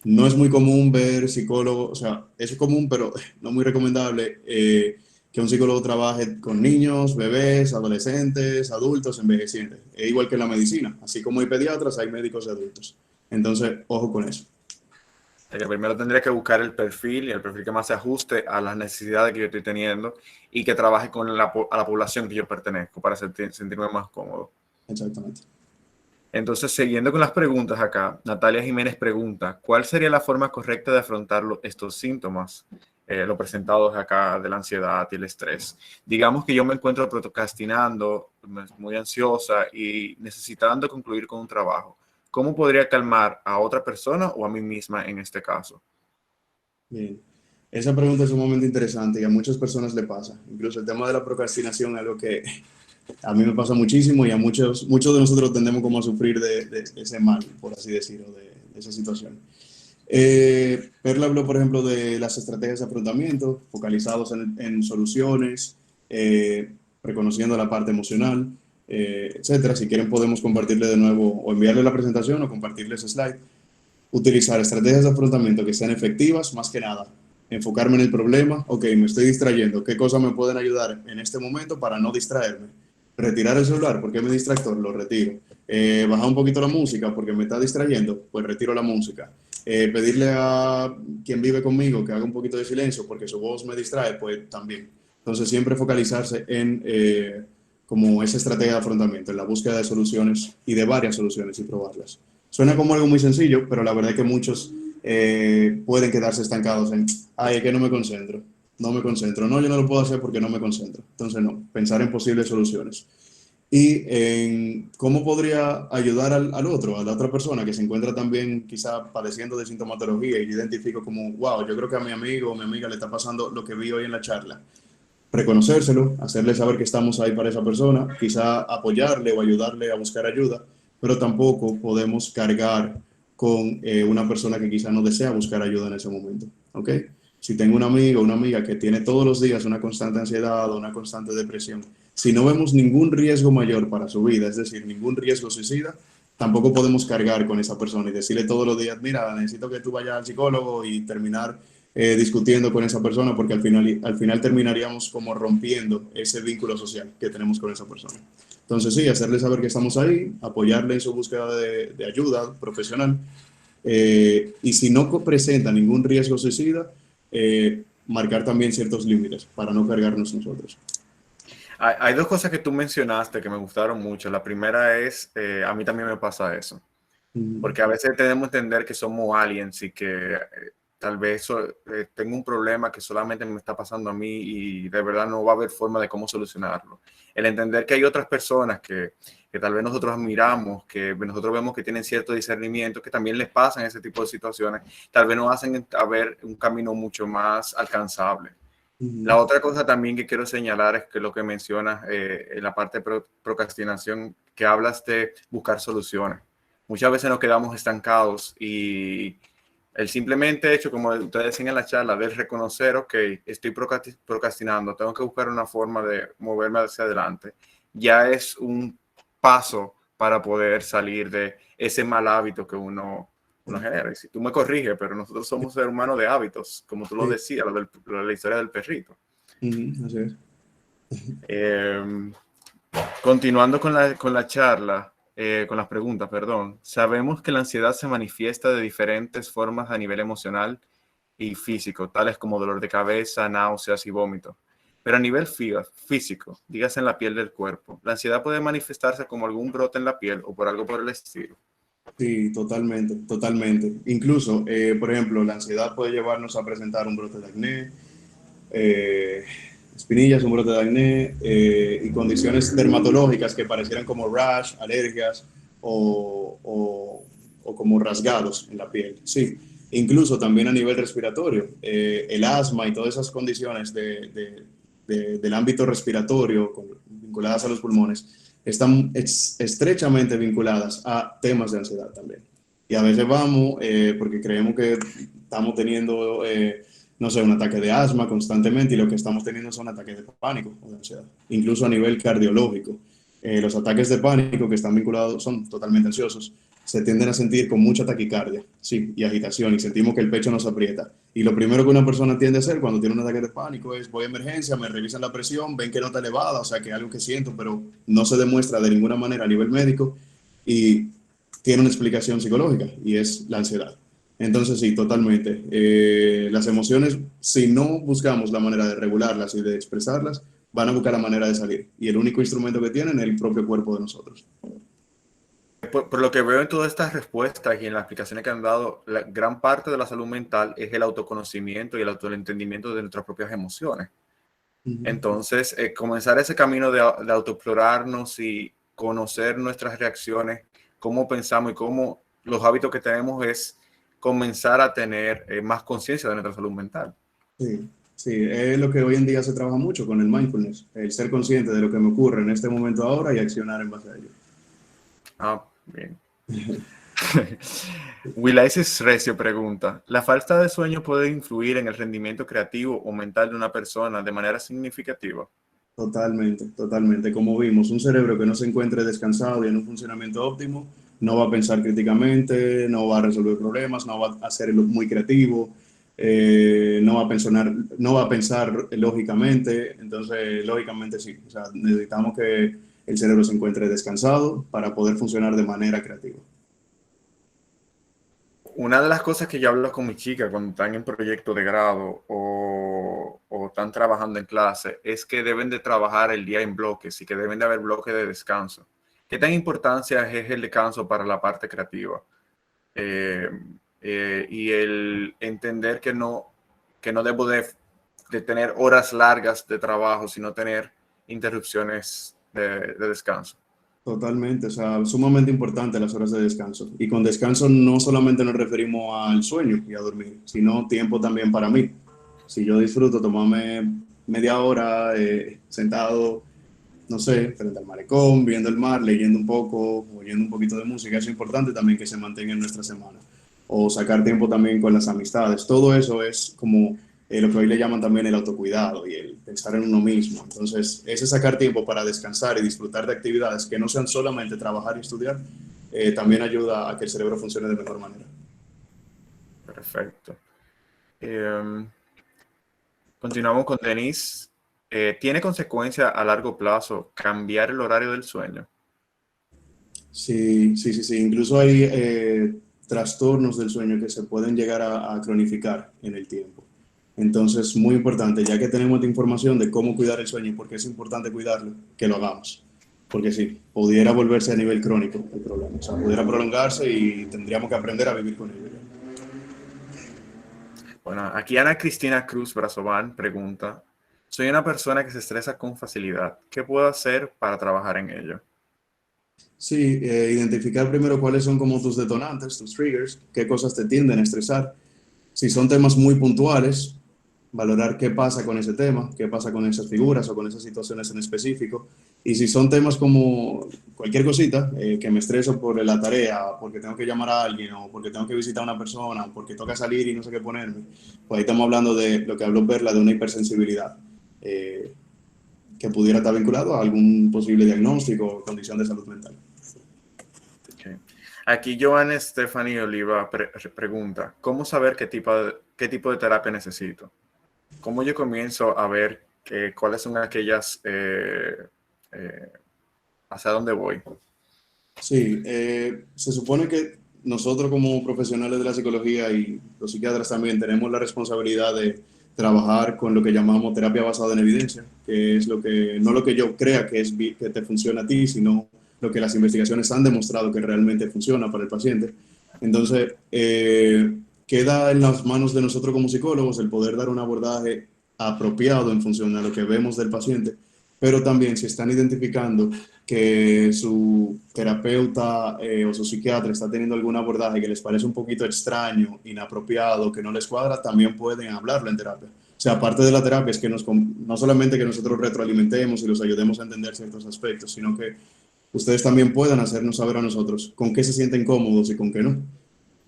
No es muy común ver psicólogos, o sea, es común, pero no muy recomendable que un psicólogo trabaje con niños, bebés, adolescentes, adultos, envejecientes. Es igual que en la medicina. Así como hay pediatras, hay médicos de adultos. Entonces, ojo con eso. sea, que primero tendría que buscar el perfil y el perfil que más se ajuste a las necesidades que yo estoy teniendo y que trabaje con a la población que yo pertenezco para sentirme más cómodo. Exactamente. Entonces, siguiendo con las preguntas acá, Natalia Jiménez pregunta, ¿cuál sería la forma correcta de afrontar estos síntomas, los presentados acá de la ansiedad y el estrés? Digamos que yo me encuentro procrastinando, muy ansiosa y necesitando concluir con un trabajo. ¿Cómo podría calmar a otra persona o a mí misma en este caso? Bien. Esa pregunta es sumamente interesante y a muchas personas le pasa. Incluso el tema de la procrastinación es algo que a mí me pasa muchísimo y a muchos de nosotros tendemos como a sufrir de ese mal, por así decirlo, de esa situación. Perla habló, por ejemplo, de las estrategias de afrontamiento, focalizados en soluciones, reconociendo la parte emocional, etcétera. Si quieren podemos compartirle de nuevo o enviarle la presentación o compartirles slide. Utilizar estrategias de afrontamiento que sean efectivas, más que nada. Enfocarme en el problema, ok, me estoy distrayendo, ¿qué cosas me pueden ayudar en este momento para no distraerme? Retirar el celular, porque es mi distractor, lo retiro. Bajar un poquito la música, porque me está distrayendo, pues retiro la música. Pedirle a quien vive conmigo que haga un poquito de silencio, porque su voz me distrae, pues también. Entonces siempre focalizarse en como esa estrategia de afrontamiento, en la búsqueda de soluciones y de varias soluciones y probarlas. Suena como algo muy sencillo, pero la verdad es que muchos pueden quedarse estancados en, ay, es que no me concentro, no me concentro, no, yo no lo puedo hacer porque no me concentro. Entonces, no, pensar en posibles soluciones. Y en cómo podría ayudar al otro, a la otra persona que se encuentra también quizá padeciendo de sintomatología y yo identifico como, wow, yo creo que a mi amigo o mi amiga le está pasando lo que vi hoy en la charla. Reconocérselo, hacerle saber que estamos ahí para esa persona, quizá apoyarle o ayudarle a buscar ayuda, pero tampoco podemos cargar con una persona que quizá no desea buscar ayuda en ese momento, ¿ok? Si tengo un amigo o una amiga que tiene todos los días una constante ansiedad o una constante depresión, si no vemos ningún riesgo mayor para su vida, es decir, ningún riesgo suicida, tampoco podemos cargar con esa persona y decirle todos los días, mira, necesito que tú vayas al psicólogo y terminar discutiendo con esa persona porque al final terminaríamos como rompiendo ese vínculo social que tenemos con esa persona. Entonces sí, hacerle saber que estamos ahí, apoyarle en su búsqueda de ayuda profesional y si no presenta ningún riesgo suicida, marcar también ciertos límites para no cargarnos nosotros. Hay dos cosas que tú mencionaste que me gustaron mucho. La primera es, a mí también me pasa eso, porque a veces tenemos que entender que somos aliens y que tal vez tengo un problema que solamente me está pasando a mí y de verdad no va a haber forma de cómo solucionarlo. El entender que hay otras personas que tal vez nosotros admiramos, que nosotros vemos que tienen cierto discernimiento, que también les pasan ese tipo de situaciones, tal vez nos hacen ver un camino mucho más alcanzable. La otra cosa también que quiero señalar es que lo que mencionas en la parte de procrastinación, que hablas de buscar soluciones. Muchas veces nos quedamos estancados y el simplemente hecho, como ustedes decían en la charla, de reconocer, ok, estoy procrastinando, tengo que buscar una forma de moverme hacia adelante, ya es un paso para poder salir de ese mal hábito que uno genera. Y si tú me corriges, pero nosotros somos seres humanos de hábitos, como tú lo decías, lo de la historia del perrito. Así es. Continuando con la charla, con las preguntas, perdón. Sabemos que la ansiedad se manifiesta de diferentes formas a nivel emocional y físico, tales como dolor de cabeza, náuseas y vómito. Pero a nivel físico, dígase en la piel del cuerpo, ¿la ansiedad puede manifestarse como algún brote en la piel o por algo por el estilo? Sí, totalmente, totalmente. Incluso, por ejemplo, la ansiedad puede llevarnos a presentar un brote de acné, espinillas, un brote de acné y condiciones dermatológicas que parecieran como rash, alergias o como rasgados en la piel. Sí, incluso también a nivel respiratorio, el asma y todas esas condiciones del ámbito respiratorio vinculadas a los pulmones están estrechamente vinculadas a temas de ansiedad también. Y a veces vamos porque creemos que estamos teniendo no sé, un ataque de asma constantemente y lo que estamos teniendo son ataques de pánico o de ansiedad, incluso a nivel cardiológico. Los ataques de pánico que están vinculados son totalmente ansiosos, se tienden a sentir con mucha taquicardia, sí, y agitación, y sentimos que el pecho nos aprieta. Y lo primero que una persona tiende a hacer cuando tiene un ataque de pánico es voy a emergencia, me revisan la presión, ven que no está elevada, o sea, que es algo que siento, pero no se demuestra de ninguna manera a nivel médico y tiene una explicación psicológica y es la ansiedad. Entonces, sí, totalmente. Las emociones, si no buscamos la manera de regularlas y de expresarlas, van a buscar la manera de salir. Y el único instrumento que tienen es el propio cuerpo de nosotros. Por lo que veo en todas estas respuestas y en las explicaciones que han dado, la gran parte de la salud mental es el autoconocimiento y el autoentendimiento de nuestras propias emociones. Ujú. Entonces, comenzar ese camino de autoexplorarnos y conocer nuestras reacciones, cómo pensamos y cómo los hábitos que tenemos es comenzar a tener más conciencia de nuestra salud mental. Sí, sí, es lo que hoy en día se trabaja mucho con el mindfulness, el ser consciente de lo que me ocurre en este momento ahora y accionar en base a ello. Ah, bien. Wilaisis Recio pregunta, ¿la falta de sueño puede influir en el rendimiento creativo o mental de una persona de manera significativa? Totalmente, totalmente. Como vimos, un cerebro que no se encuentre descansado y en un funcionamiento óptimo, no va a pensar críticamente, no va a resolver problemas, no va a ser muy creativo, no va a pensar lógicamente. Entonces, lógicamente sí. O sea, necesitamos que el cerebro se encuentre descansado para poder funcionar de manera creativa. Una de las cosas que yo hablo con mi chica cuando están en proyecto de grado o están trabajando en clase es que deben de trabajar el día en bloques y que deben de haber bloques de descanso. ¿Qué tan importancia es el descanso para la parte creativa? Eh, y el entender que no debo de tener horas largas de trabajo, sino tener interrupciones de descanso. Totalmente, o sea, sumamente importante las horas de descanso. Y con descanso no solamente nos referimos al sueño y a dormir, sino tiempo también para mí. Si yo disfruto tomarme media hora sentado, no sé, frente al malecón, viendo el mar, leyendo un poco, oyendo un poquito de música, es importante también que se mantenga en nuestra semana. O sacar tiempo también con las amistades. Todo eso es como lo que hoy le llaman también el autocuidado y el pensar en uno mismo. Entonces, ese sacar tiempo para descansar y disfrutar de actividades que no sean solamente trabajar y estudiar, también ayuda a que el cerebro funcione de mejor manera. Perfecto. Continuamos con Denise. ¿Tiene consecuencia a largo plazo cambiar el horario del sueño? Sí, sí, sí, sí. Incluso hay trastornos del sueño que se pueden llegar a cronificar en el tiempo. Entonces, muy importante, ya que tenemos esta información de cómo cuidar el sueño y por qué es importante cuidarlo, que lo hagamos. Porque sí, pudiera volverse a nivel crónico el problema. O sea, pudiera prolongarse y tendríamos que aprender a vivir con ello. Bueno, aquí Ana Cristina Cruz Brazovan pregunta, soy una persona que se estresa con facilidad. ¿Qué puedo hacer para trabajar en ello? Sí, identificar primero cuáles son como tus detonantes, tus triggers, qué cosas te tienden a estresar. Si son temas muy puntuales, valorar qué pasa con ese tema, qué pasa con esas figuras o con esas situaciones en específico. Y si son temas como cualquier cosita, que me estreso por la tarea, porque tengo que llamar a alguien, o porque tengo que visitar a una persona, o porque toca salir y no sé qué ponerme, pues ahí estamos hablando de lo que habló Perla, de una hipersensibilidad, eh, que pudiera estar vinculado a algún posible diagnóstico o condición de salud mental. Okay. Aquí Joan Stephanie Oliva pregunta, ¿cómo saber qué tipo de terapia necesito? ¿Cómo yo comienzo a ver cuáles son aquellas, eh, hacia dónde voy? Sí, se supone que nosotros como profesionales de la psicología y los psiquiatras también tenemos la responsabilidad de trabajar con lo que llamamos terapia basada en evidencia, que es lo que, no lo que yo crea que, que te funciona a ti, sino lo que las investigaciones han demostrado que realmente funciona para el paciente. Entonces, queda en las manos de nosotros como psicólogos el poder dar un abordaje apropiado en función a lo que vemos del paciente, pero también si están identificando que su terapeuta o su psiquiatra está teniendo algún abordaje que les parece un poquito extraño, inapropiado, que no les cuadra, también pueden hablarlo en terapia. O sea, parte de la terapia es que no solamente que nosotros retroalimentemos y los ayudemos a entender ciertos aspectos, sino que ustedes también puedan hacernos saber a nosotros con qué se sienten cómodos y con qué no.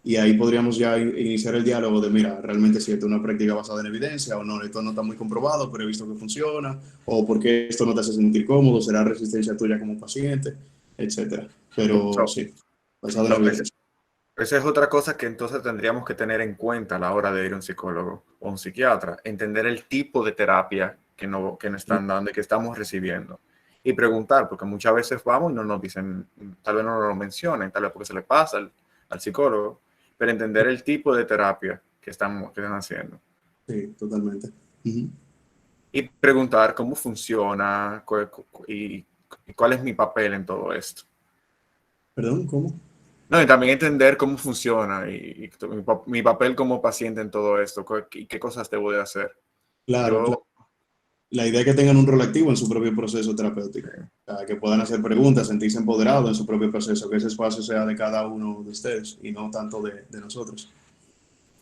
Y ahí podríamos ya iniciar el diálogo de, mira, realmente si esto es una práctica basada en evidencia o no, esto no está muy comprobado, pero he visto que funciona, o porque esto no te hace sentir cómodo, será resistencia tuya como paciente, etcétera. Pero So, sí, basado en so, esa evidencia. esa es otra cosa que entonces tendríamos que tener en cuenta a la hora de ir a un psicólogo o un psiquiatra, entender el tipo de terapia que nos están dando y que estamos recibiendo. Y preguntar, porque muchas veces vamos y no nos dicen, tal vez no nos lo mencionen, tal vez porque se le pasa al psicólogo, pero entender el tipo de terapia que están haciendo. Sí, totalmente. Ujú. Y preguntar cómo funciona y cuál es mi papel en todo esto. ¿Perdón? ¿Cómo? No, y también entender cómo funciona y mi papel como paciente en todo esto y qué cosas debo de hacer. Claro, claro. Yo, La idea es que tengan un rol activo en su propio proceso terapéutico, o sea, que puedan hacer preguntas, sentirse empoderados en su propio proceso, que ese espacio sea de cada uno de ustedes y no tanto de nosotros.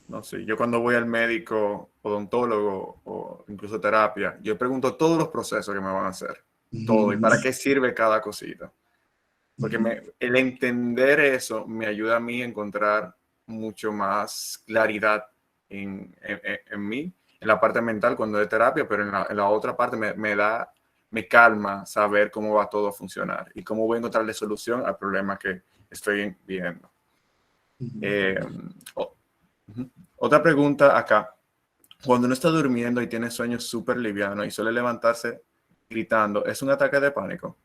no sé, yo cuando voy al médico, odontólogo o incluso terapia, yo pregunto todos los procesos que me van a hacer, todo, y Ujú, para qué sirve cada cosita. Porque ujú, el entender eso me ayuda a mí a encontrar mucho más claridad en mí, en la parte mental cuando de terapia, pero en la otra parte me calma saber cómo va todo a funcionar y cómo voy a encontrarle solución al problema que estoy viendo. ujú. Eh, o- ujú. Otra pregunta acá. Cuando uno está durmiendo y tiene sueños súper livianos y suele levantarse gritando, ¿es un ataque de pánico?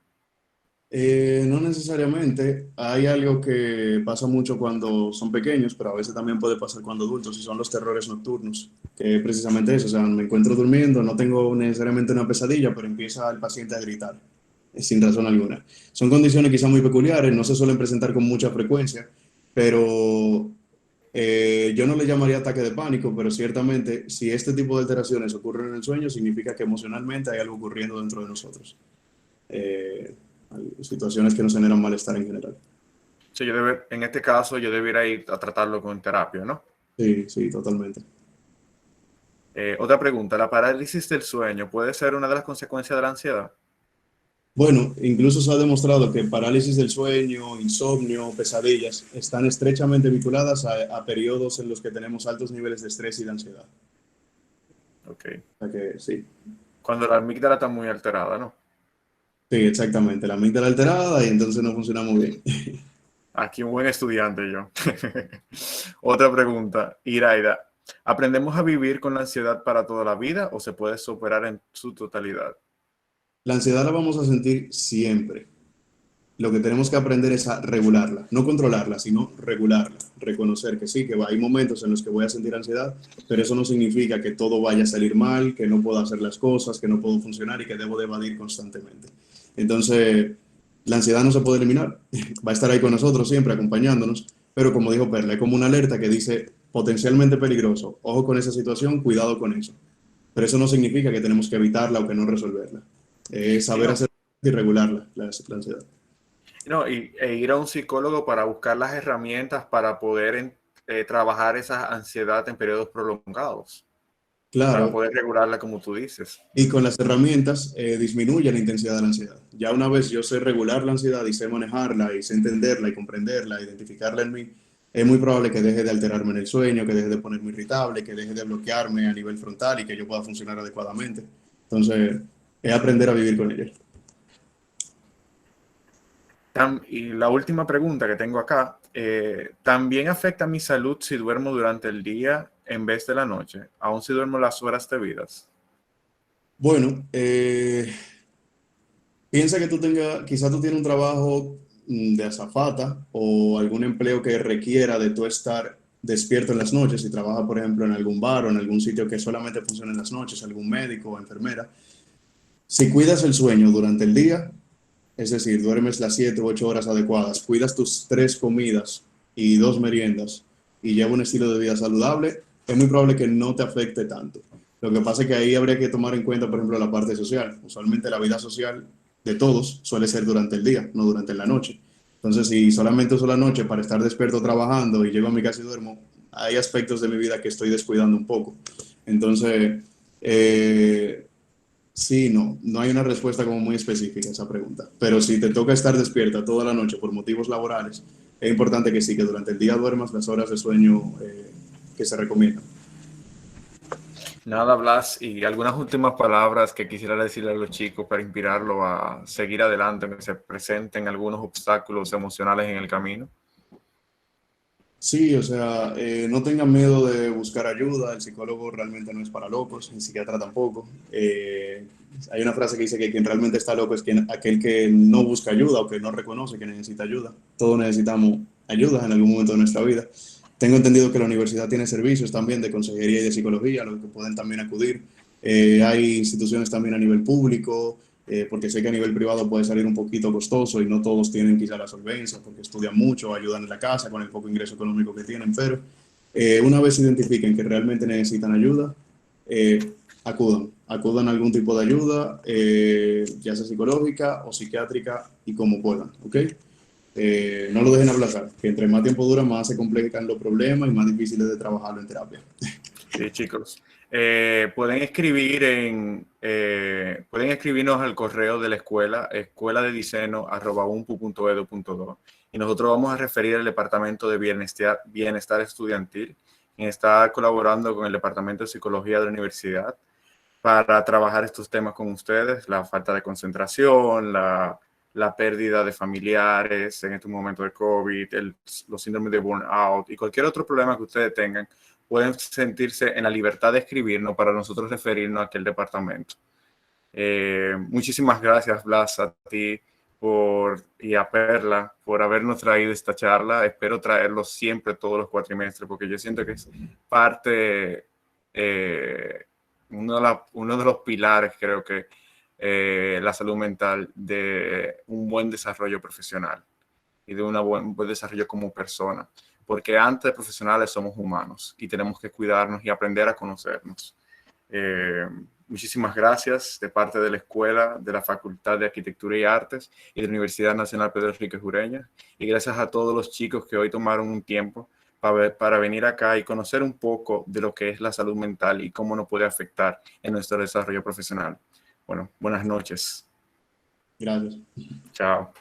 No necesariamente. Hay algo que pasa mucho cuando son pequeños, pero a veces también puede pasar cuando adultos, y son los terrores nocturnos, que es precisamente eso. O sea, me encuentro durmiendo, no tengo necesariamente una pesadilla, pero empieza el paciente a gritar, sin razón alguna. Son condiciones quizá muy peculiares, no se suelen presentar con mucha frecuencia, pero yo no le llamaría ataque de pánico, pero ciertamente si este tipo de alteraciones ocurren en el sueño, significa que emocionalmente hay algo ocurriendo dentro de nosotros. Eh, Situaciones que nos generan malestar en general. Sí, en este caso yo debería ir a tratarlo con terapia, ¿no? Sí, sí, totalmente. Otra pregunta, ¿la parálisis del sueño puede ser una de las consecuencias de la ansiedad? Bueno, incluso se ha demostrado que parálisis del sueño, insomnio, pesadillas están estrechamente vinculadas a periodos en los que tenemos altos niveles de estrés y de ansiedad. Ok. O sea que sí, Cuando la amígdala está muy alterada, ¿no? sí, exactamente. La amígdala alterada y entonces no funciona muy bien. Aquí un buen estudiante yo. Otra pregunta, Iraida, ¿aprendemos a vivir con la ansiedad para toda la vida o se puede superar en su totalidad? La ansiedad la vamos a sentir siempre. Lo que tenemos que aprender es a regularla, no controlarla, sino regularla, reconocer que sí, que hay momentos en los que voy a sentir ansiedad, pero eso no significa que todo vaya a salir mal, que no puedo hacer las cosas, que no puedo funcionar y que debo de evadir constantemente. Entonces, la ansiedad no se puede eliminar, va a estar ahí con nosotros siempre, acompañándonos, pero como dijo Perla, es como una alerta que dice potencialmente peligroso, ojo con esa situación, cuidado con eso. Pero eso no significa que tenemos que evitarla o que no resolverla. Es Y saber no, hacer y regularla, la ansiedad. e ir a un psicólogo para buscar las herramientas para poder trabajar esa ansiedad en periodos prolongados, para Claro, poder regularla como tú dices. y con las herramientas disminuye la intensidad de la ansiedad. Ya una vez yo sé regular la ansiedad y sé manejarla y sé entenderla y comprenderla, identificarla en mí, es muy probable que deje de alterarme en el sueño, que deje de ponerme irritable, que deje de bloquearme a nivel frontal y que yo pueda funcionar adecuadamente. Entonces, es aprender a vivir con ella. Y la última pregunta que tengo acá, ¿también afecta mi salud si duermo durante el día en vez de la noche, aun si duermo las horas debidas? Bueno, piensa que quizás tú tienes un trabajo de azafata o algún empleo que requiera de tú estar despierto en las noches, si trabajas, por ejemplo, en algún bar o en algún sitio que solamente funciona en las noches, algún médico o enfermera. Si cuidas el sueño durante el día, es decir, duermes las 7 u 8 horas adecuadas, cuidas tus 3 comidas y 2 meriendas y llevas un estilo de vida saludable, es muy probable que no te afecte tanto. Lo que pasa es que ahí habría que tomar en cuenta, por ejemplo, la parte social. Usualmente la vida social de todos suele ser durante el día, no durante la noche. Entonces, si solamente uso la noche para estar despierto trabajando y llego a mi casa y duermo, hay aspectos de mi vida que estoy descuidando un poco. Entonces, eh, sí, no hay una respuesta como muy específica a esa pregunta. Pero si te toca estar despierta toda la noche por motivos laborales, es importante que sí, que durante el día duermas las horas de sueño que se recomiendan. Nada, Blas, y algunas últimas palabras que quisiera decirle a los chicos para inspirarlo a seguir adelante, aunque se presenten algunos obstáculos emocionales en el camino. Sí, o sea, no tengan miedo de buscar ayuda. El psicólogo realmente no es para locos, el psiquiatra tampoco. Hay una frase que dice que quien realmente está loco es aquel que no busca ayuda o que no reconoce que necesita ayuda. Todos necesitamos ayuda en algún momento de nuestra vida. Tengo entendido que la universidad tiene servicios también de consejería y de psicología, a los que pueden también acudir. Hay instituciones también a nivel público, porque sé que a nivel privado puede salir un poquito costoso y no todos tienen quizá la solvencia porque estudian mucho, ayudan en la casa con el poco ingreso económico que tienen, pero una vez identifiquen que realmente necesitan ayuda, acudan a algún tipo de ayuda, ya sea psicológica o psiquiátrica y como puedan, ¿ok? No lo dejen aplazar, que entre más tiempo dura, más se complican los problemas y más difíciles de trabajarlo en terapia. Sí, chicos. Pueden escribirnos al correo de la escuela, escueladediseño@unpu.edu.do, y nosotros vamos a referir al Departamento de Bienestar Estudiantil, quien está colaborando con el Departamento de Psicología de la Universidad para trabajar estos temas con ustedes, la falta de concentración, la pérdida de familiares en estos momentos de COVID, los síndromes de burnout y cualquier otro problema que ustedes tengan. Pueden sentirse en la libertad de escribirnos para nosotros referirnos a aquel departamento. Muchísimas gracias, Blas, a ti y a Perla por habernos traído esta charla. Espero traerlo siempre todos los cuatrimestres, porque yo siento que es parte, uno de los pilares, creo que, la salud mental de un buen desarrollo profesional y de un buen desarrollo como persona. Porque antes de profesionales somos humanos y tenemos que cuidarnos y aprender a conocernos. Muchísimas gracias de parte de la Escuela de la Facultad de Arquitectura y Artes y de la Universidad Nacional Pedro Enríquez Ureña. Y gracias a todos los chicos que hoy tomaron un tiempo para venir acá y conocer un poco de lo que es la salud mental y cómo nos puede afectar en nuestro desarrollo profesional. Bueno, buenas noches. Gracias. Chao.